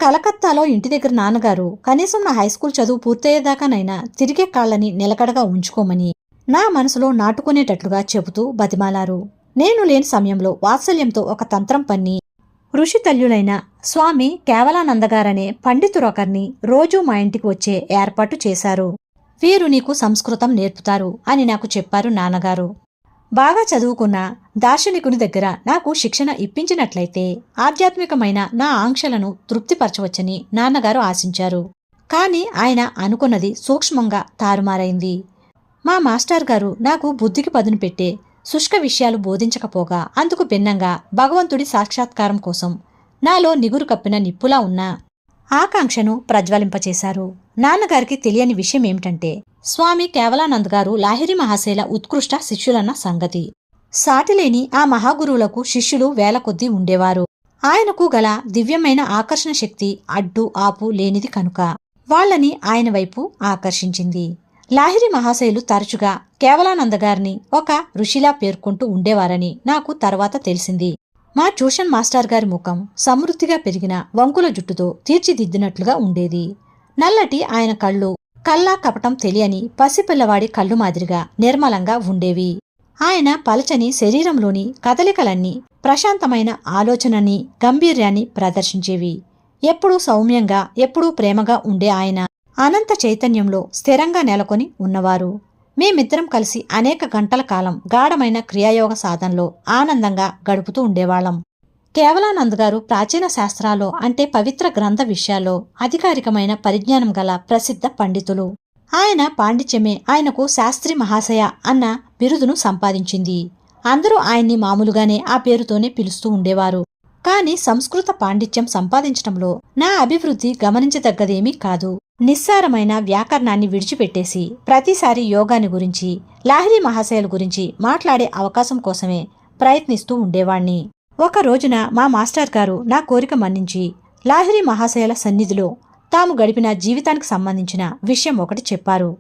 కలకత్తాలో ఇంటి దగ్గర నాన్నగారు కనీసం నా హైస్కూల్ చదువు పూర్తయ్యేదాకానైనా తిరిగే కాళ్ళని నిలకడగా ఉంచుకోమని నా మనసులో నాటుకునేటట్లుగా చెబుతూ బతిమాలారు. నేను లేని సమయంలో వాత్సల్యంతో ఒక తంత్రం పన్ని ఋషితల్యులైన స్వామి కేవలానందగారనే పండితురొకర్ని రోజూ మా ఇంటికి వచ్చే ఏర్పాటు చేశారు. వీరు నీకు సంస్కృతం నేర్పుతారు అని నాకు చెప్పారు నాన్నగారు. బాగా చదువుకున్న దార్శనికుని దగ్గర నాకు శిక్షణ ఇప్పించినట్లయితే ఆధ్యాత్మికమైన నా ఆంక్షలను తృప్తిపరచవచ్చని నాన్నగారు ఆశించారు. కాని ఆయన అనుకున్నది సూక్ష్మంగా తారుమారైంది. మా మాస్టర్ గారు నాకు బుద్ధికి పదును పెట్టే శుష్క విషయాలు బోధించకపోగా అందుకు భిన్నంగా భగవంతుడి సాక్షాత్కారం కోసం నాలో నిగురు కప్పిన నిప్పులా ఉన్న ఆకాంక్షను ప్రజ్వలింపచేశారు. నాన్నగారికి తెలియని విషయం ఏమిటంటే స్వామి కేవలానంద్ గారు లాహిరి మహాశైల ఉత్కృష్ట శిష్యులన్న సంగతి. సాటిలేని ఆ మహాగురువులకు శిష్యులు వేల కొద్దీ ఉండేవారు. ఆయనకు గల దివ్యమైన ఆకర్షణ శక్తి అడ్డు ఆపు లేనిది కనుక వాళ్లని ఆయన వైపు ఆకర్షించింది. లాహిరి మహాశైలు తరచుగా కేవలానందగారిని ఒక ఋషిలా పేర్కొంటూ ఉండేవారని నాకు తర్వాత తెలిసింది. మా ట్యూషన్ మాస్టర్ గారి ముఖం సమృద్ధిగా పెరిగిన వంకుల జుట్టుతో తీర్చిదిద్దినట్లుగా ఉండేది. నల్లటి ఆయన కళ్ళు కల్లా కపటం తెలియని పసిపిల్లవాడి కళ్ళు మాదిరిగా నిర్మలంగా ఉండేవి. ఆయన పలచని శరీరంలోని కదలికలన్నీ ప్రశాంతమైన ఆలోచనని గంభీర్యాన్ని ప్రదర్శించేవి. ఎప్పుడూ సౌమ్యంగా ఎప్పుడూ ప్రేమగా ఉండే ఆయన అనంత చైతన్యంలో స్థిరంగా నెలకొని ఉన్నవారు. మేమిద్దరం కలిసి అనేక గంటల కాలం గాఢమైన క్రియాయోగ సాధనలో ఆనందంగా గడుపుతూ ఉండేవాళ్లం. కేవలానంద్ గారు ప్రాచీన శాస్త్రాల్లో అంటే పవిత్ర గ్రంథ విషయాల్లో అధికారికమైన పరిజ్ఞానం గల ప్రసిద్ధ పండితులు. ఆయన పాండిత్యమే ఆయనకు శాస్త్రి మహాశయ అన్న బిరుదును సంపాదించింది. అందరూ ఆయన్ని మామూలుగానే ఆ పేరుతోనే పిలుస్తూ ఉండేవారు. కాని సంస్కృత పాండిత్యం సంపాదించటంలో నా అభివృద్ధి గమనించదగ్గదేమీ కాదు. నిస్సారమైన వ్యాకరణాన్ని విడిచిపెట్టేసి ప్రతిసారి యోగాని గురించి లాహిరి మహాశయుల గురించి మాట్లాడే అవకాశం కోసమే ప్రయత్నిస్తూ ఉండేవాణ్ణి. ఒక రోజున మా మాస్టర్ గారు నా కోరిక మన్నించి లాహిరి మహాశయుల సన్నిధిలో తాము గడిపిన జీవితానికి సంబంధించిన విషయం ఒకటి చెప్పారు.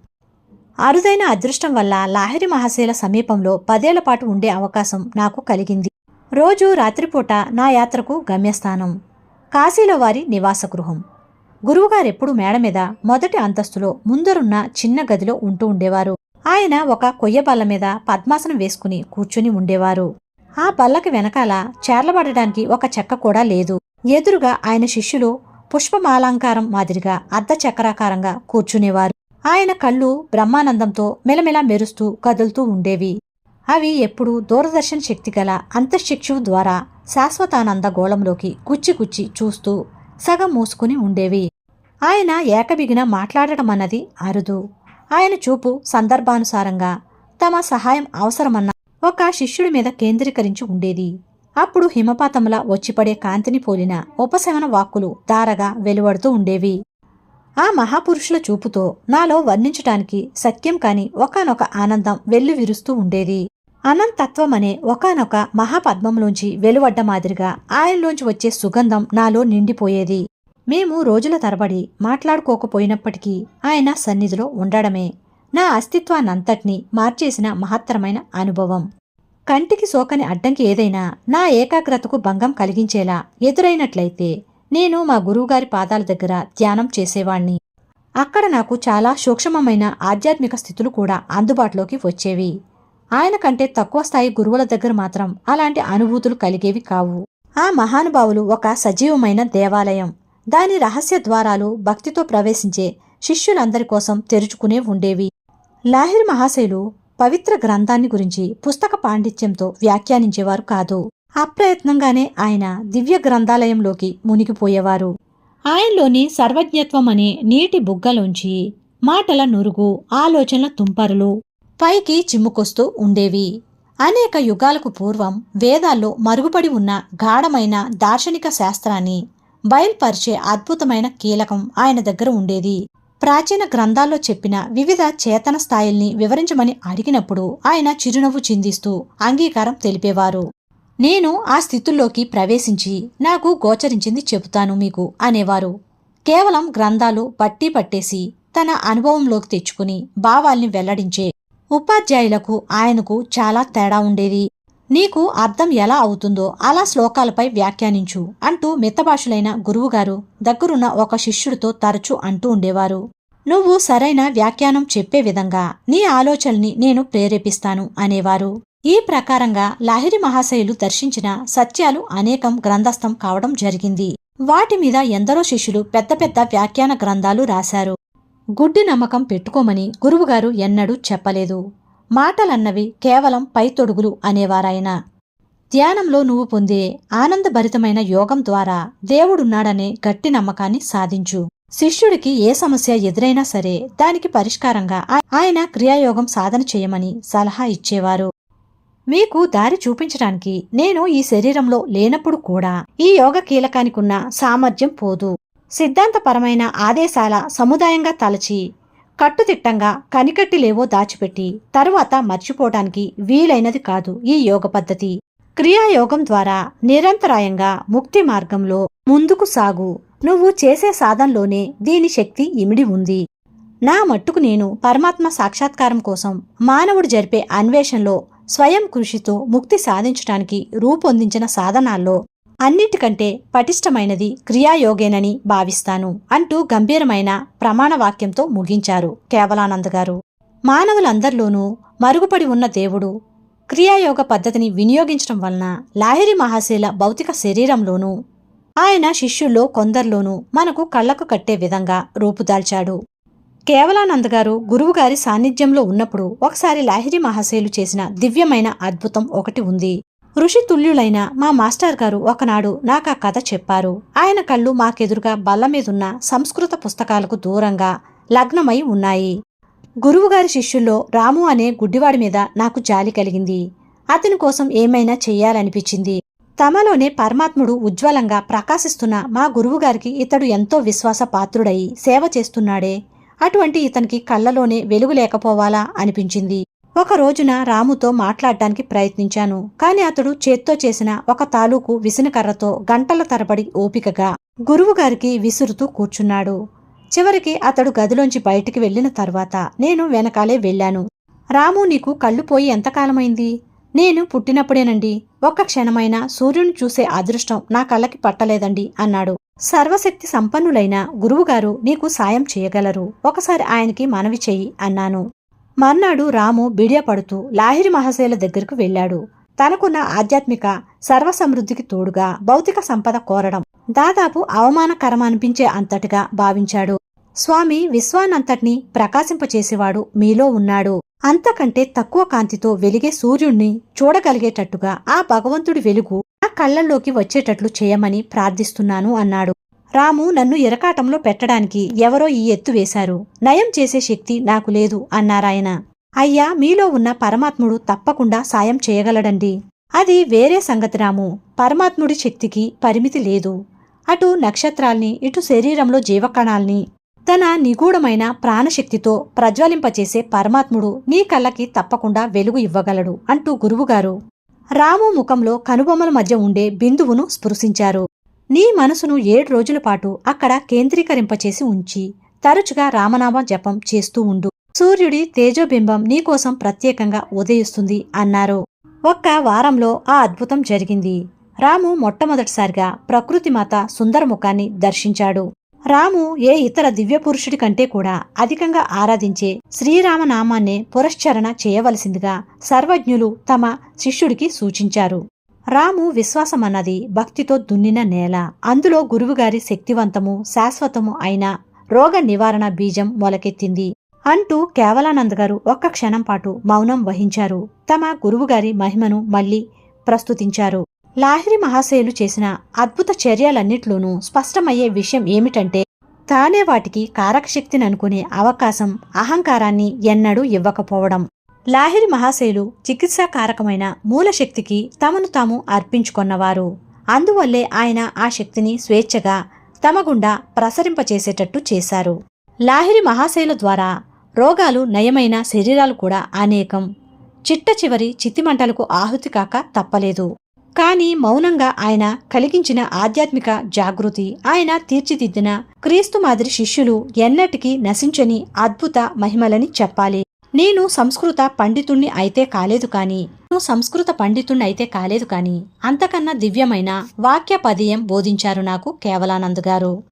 అరుదైన అదృష్టం వల్ల లాహిరి మహాశయుల సమీపంలో 10 ఏళ్ల పాటు ఉండే అవకాశం నాకు కలిగింది. రోజూ రాత్రిపూట నా యాత్రకు గమ్యస్థానం కాశీలో వారి నివాసగృహం. గురువుగారెప్పుడూ మేడ మీద మొదటి అంతస్తులో ముందరున్న చిన్న గదిలో ఉంటూ ఉండేవారు. ఆయన ఒక కొయ్య బల్ల మీద పద్మాసనం వేసుకుని కూర్చుని ఉండేవారు. ఆ బల్లకి వెనకాల చేర్లబడడానికి ఒక చెక్క కూడా లేదు. ఎదురుగా ఆయన శిష్యులు పుష్పమాలంకారం మాదిరిగా అర్ధ చక్రాకారంగా కూర్చునేవారు. ఆయన కళ్ళు బ్రహ్మానందంతో మెలమెల మెరుస్తూ కదులుతూ ఉండేవి. అవి ఎప్పుడూ దూరదర్శన్ శక్తి గల అంతఃశిక్షువు ద్వారా శాశ్వతానంద గోళంలోకి గుచ్చి చూస్తూ సగం మూసుకుని ఉండేవి. ఆయన ఏకబిగిన మాట్లాడటమన్నది అరుదు. ఆయన చూపు సందర్భానుసారంగా తమ సహాయం అవసరమన్న ఒక శిష్యుడి మీద కేంద్రీకరించి ఉండేది. అప్పుడు హిమపాతంలా వచ్చిపడే కాంతిని పోలిన ఉపశమన వాక్కులు ధారగా వెలువడుతూ ఉండేవి. ఆ మహాపురుషుల చూపుతో నాలో వర్ణించటానికి సత్యం కాని ఒకానొక ఆనందం వెల్లువిరుస్తూ ఉండేది. అనంతత్వమనే ఒకానొక మహాపద్మంలోంచి వెలువడ్డ మాదిరిగా ఆయనలోంచి వచ్చే సుగంధం నాలో నిండిపోయేది. మేము రోజుల తరబడి మాట్లాడుకోకపోయినప్పటికీ ఆయన సన్నిధిలో ఉండడమే నా అస్తిత్వాన్నంతటినీ మార్చేసిన మహత్తరమైన అనుభవం. కంటికి సోకని అడ్డంకి ఏదైనా నా ఏకాగ్రతకు భంగం కలిగించేలా ఎదురైనట్లయితే నేను మా గురువుగారి పాదాల దగ్గర ధ్యానం చేసేవాణ్ణి. అక్కడ నాకు చాలా సూక్ష్మమైన ఆధ్యాత్మిక స్థితులు కూడా అందుబాటులోకి వచ్చేవి. ఆయన కంటే తక్కువ స్థాయి గురువుల దగ్గర మాత్రం అలాంటి అనుభూతులు కలిగేవి కావు. ఆ మహానుభావులు ఒక సజీవమైన దేవాలయం. దాని రహస్య ద్వారాలు భక్తితో ప్రవేశించే శిష్యులందరి కోసం తెరుచుకునే ఉండేవి. లాహిరి మహాశయులు పవిత్ర గ్రంథాన్ని గురించి పుస్తక పాండిత్యంతో వ్యాఖ్యానించేవారు కాదు. అప్రయత్నంగానే ఆయన దివ్య గ్రంథాలయంలోకి మునిగిపోయేవారు. ఆయనలోని సర్వజ్ఞత్వం అనే నీటి బుగ్గలోంచి మాటల నురుగు, ఆలోచనల తుంపరులు పైకి చిమ్ముకొస్తూ ఉండేవి. అనేక యుగాలకు పూర్వం వేదాల్లో మరుగుపడి ఉన్న గాఢమైన దార్శనిక శాస్త్రాన్ని బయల్పరిచే అద్భుతమైన కీలకం ఆయన దగ్గర ఉండేది. ప్రాచీన గ్రంథాల్లో చెప్పిన వివిధ చేతన స్థాయిల్ని వివరించమని అడిగినప్పుడు ఆయన చిరునవ్వు చిందిస్తూ అంగీకారం తెలిపేవారు. నేను ఆ స్థితుల్లోకి ప్రవేశించి నాకు గోచరించింది చెబుతాను మీకు అనేవారు. కేవలం గ్రంథాలు బట్టి పట్టేసి తన అనుభవంలోకి తెచ్చుకుని భావాల్ని వెల్లడించే ఉపాధ్యాయులకు ఆయనకు చాలా తేడా ఉండేది. నీకు అర్థం ఎలా అవుతుందో అలా శ్లోకాలపై వ్యాఖ్యానించు అంటూ మితభాషులైన గురువుగారు దగ్గరున్న ఒక శిష్యుడితో తరచూ అంటూ ఉండేవారు. నువ్వు సరైన వ్యాఖ్యానం చెప్పే విధంగా నీ ఆలోచనల్ని నేను ప్రేరేపిస్తాను అనేవారు. ఈ ప్రకారంగా లాహిరి మహాశయులు దర్శించిన సత్యాలు అనేకం గ్రంథస్థం కావడం జరిగింది. వాటి మీద ఎందరో శిష్యులు పెద్ద పెద్ద వ్యాఖ్యాన గ్రంథాలు రాశారు. గుడ్డి నమ్మకం పెట్టుకోమని గురువుగారు ఎన్నడూ చెప్పలేదు. మాటలన్నవి కేవలం పైతొడుగులు అనేవారాయన. ధ్యానంలో నువ్వు పొందే ఆనందభరితమైన యోగం ద్వారా దేవుడున్నాడనే గట్టి నమ్మకాన్ని సాధించు. శిష్యుడికి ఏ సమస్య ఎదురైనా సరే దానికి పరిష్కారంగా ఆయన క్రియాయోగం సాధన చేయమని సలహా ఇచ్చేవారు. మీకు దారి చూపించడానికి నేను ఈ శరీరంలో లేనప్పుడు కూడా ఈ యోగ కీలకానికున్న సామర్థ్యం పోదు. సిద్ధాంతపరమైన ఆదేశాల సముదాయంగా తలచి కట్టుదిట్టంగా కనికట్టిలేవో దాచిపెట్టి తరువాత మర్చిపోవటానికి వీలైనది కాదు ఈ యోగ పద్ధతి. క్రియాయోగం ద్వారా నిరంతరాయంగా ముక్తి మార్గంలో ముందుకు సాగు. నువ్వు చేసే సాధనలోనే దీని శక్తి ఇమిడి ఉంది. నా మట్టుకు నేను పరమాత్మ సాక్షాత్కారం కోసం మానవుడు జరిపే అన్వేషణలో స్వయం కృషితో ముక్తి సాధించటానికి రూపొందించిన సాధనాల్లో అన్నిటికంటే పటిష్టమైనది క్రియాయోగేనని భావిస్తాను అంటూ గంభీరమైన ప్రమాణవాక్యంతో ముగించారు కేవలానంద గారు. మానవులందరిలోనూ మరుగుపడి ఉన్న దేవుడు క్రియాయోగ పద్ధతిని వినియోగించడం వలన లాహిరి మహాశీల భౌతిక శరీరంలోనూ ఆయన శిష్యుల్లో కొందరిలోనూ మనకు కళ్లకు కట్టే విధంగా రూపుదాల్చాడు. కేవలానంద గారు గురువుగారి సాన్నిధ్యంలో ఉన్నప్పుడు ఒకసారి లాహిరి మహాశయులు చేసిన దివ్యమైన అద్భుతం ఒకటి ఉంది. ఋషితుల్యులైన మా మాస్టర్ గారు ఒకనాడు నాకా కథ చెప్పారు. ఆయన కళ్ళు మాకెదురుగా బల్ల మీదున్న సంస్కృత పుస్తకాలకు దూరంగా లగ్నమై ఉన్నాయి. గురువుగారి శిష్యుల్లో రాము అనే గుడ్డివాడి మీద నాకు జాలి కలిగింది. అతని కోసం ఏమైనా చెయ్యాలనిపించింది. తమలోనే పరమాత్ముడు ఉజ్వలంగా ప్రకాశిస్తున్న మా గురువుగారికి ఇతడు ఎంతో విశ్వాసపాత్రుడై సేవ చేస్తున్నాడే, అటువంటి ఇతనికి కళ్ళలోనే వెలుగు లేకపోవాలా అనిపించింది. ఒక రోజున రాముతో మాట్లాడటానికి ప్రయత్నించాను. కాని అతడు చేత్తో చేసిన ఒక తాలూకు విసనకర్రతో గంటల తరబడి ఓపికగా గురువుగారికి విసురుతూ కూర్చున్నాడు. చివరికి అతడు గదిలోంచి బయటికి వెళ్లిన తర్వాత నేను వెనకాలే వెళ్లాను. రాము, నీకు కళ్ళు పోయి ఎంతకాలమైంది? నేను పుట్టినప్పుడేనండి. ఒక్క క్షణమైనా సూర్యుని చూసే అదృష్టం నా కళ్ళకి పట్టలేదండి అన్నాడు. సర్వశక్తి సంపన్నులైన గురువుగారు నీకు సాయం చేయగలరు. ఒకసారి ఆయనకి మనవి చెయ్యి అన్నాను. మర్నాడు రాము బిడియపడుతూ లాహిరి మహాశయుల దగ్గరకు వెళ్లాడు. తనకున్న ఆధ్యాత్మిక సర్వసమృద్ధికి తోడుగా భౌతిక సంపద కోరడం దాదాపు అవమానకరమనిపించే అంతటిగా భావించాడు. స్వామి, విశ్వానంతటినీ ప్రకాశింపచేసేవాడు మీలో ఉన్నాడు. అంతకంటే తక్కువ కాంతితో వెలిగే సూర్యుణ్ణి చూడగలిగేటట్టుగా ఆ భగవంతుడి వెలుగు నా కళ్లల్లోకి వచ్చేటట్లు చేయమని ప్రార్థిస్తున్నాను అన్నాడు. రాము, నన్ను ఇరకాటంలో పెట్టడానికి ఎవరో ఈ ఎత్తు వేశారు. నయం చేసే శక్తి నాకు లేదు అన్నారాయన. అయ్యా, మీలో ఉన్న పరమాత్ముడు తప్పకుండా సాయం చేయగలడండి. అది వేరే సంగతి రాము. పరమాత్ముడి శక్తికి పరిమితి లేదు. అటు నక్షత్రాల్ని, ఇటు శరీరంలో జీవకణాల్ని తన నిగూఢమైన ప్రాణశక్తితో ప్రజ్వలింపచేసే పరమాత్ముడు నీ కళ్ళకి తప్పకుండా వెలుగు ఇవ్వగలడు అంటూ గురువుగారు రాము ముఖంలో కనుబొమ్మల మధ్య ఉండే బిందువును స్పృశించారు. నీ మనసును 7 రోజుల పాటు అక్కడ కేంద్రీకరింపచేసి ఉంచి తరచుగా రామనామ జపం చేస్తూ ఉండు. సూర్యుడి తేజోబింబం నీకోసం ప్రత్యేకంగా ఉదయిస్తుంది అన్నారు. ఒక్క వారంలో ఆ అద్భుతం జరిగింది. రాము మొట్టమొదటిసారిగా ప్రకృతిమాత సుందరముఖాన్ని దర్శించాడు. రాము ఏ ఇతర దివ్యపురుషుడి కంటే కూడా అధికంగా ఆరాధించే శ్రీరామనామాన్నే పురశ్చరణ చేయవలసిందిగా సర్వజ్ఞులు తమ శిష్యుడికి సూచించారు. రాము విశ్వాసమన్నది భక్తితో దున్నిన నేల. అందులో గురువుగారి శక్తివంతము శాశ్వతము అయిన రోగ నివారణ బీజం మొలకెత్తింది అంటూ కేవలానంద గారు ఒక్క క్షణం పాటు మౌనం వహించారు. తమ గురువుగారి మహిమను మళ్లీ ప్రస్తుతించారు. లాహిరి మహాశయులు చేసిన అద్భుత చర్యలన్నిట్లోనూ స్పష్టమయ్యే విషయం ఏమిటంటే తానే వాటికి కారకశక్తిని అనుకునే అవకాశం అహంకారాన్ని ఎన్నడూ ఇవ్వకపోవడం. లాహిరి మహాశయులు చికిత్సాకారకమైన మూలశక్తికి తమను తాము అర్పించుకొన్నవారు. అందువల్లే ఆయన ఆ శక్తిని స్వేచ్ఛగా తమ గుండా ప్రసరింపచేసేటట్టు చేశారు. లాహిరి మహాశయుల ద్వారా రోగాలు నయమైన శరీరాలు కూడా అనేకం చిట్ట చివరి చిత్తిమంటలకు ఆహుతి కాక తప్పలేదు. కాని మౌనంగా ఆయన కలిగించిన ఆధ్యాత్మిక జాగృతి, ఆయన తీర్చిదిద్దిన క్రీస్తు మాదిరి శిష్యులు ఎన్నటికీ నశించని అద్భుత మహిమలని చెప్పాలి. నేను సంస్కృత పండితుణ్ణి అయితే కాలేదు కాని అంతకన్నా దివ్యమైన వాక్య పదీయం బోధించారు నాకు కేవలానంద్ గారు.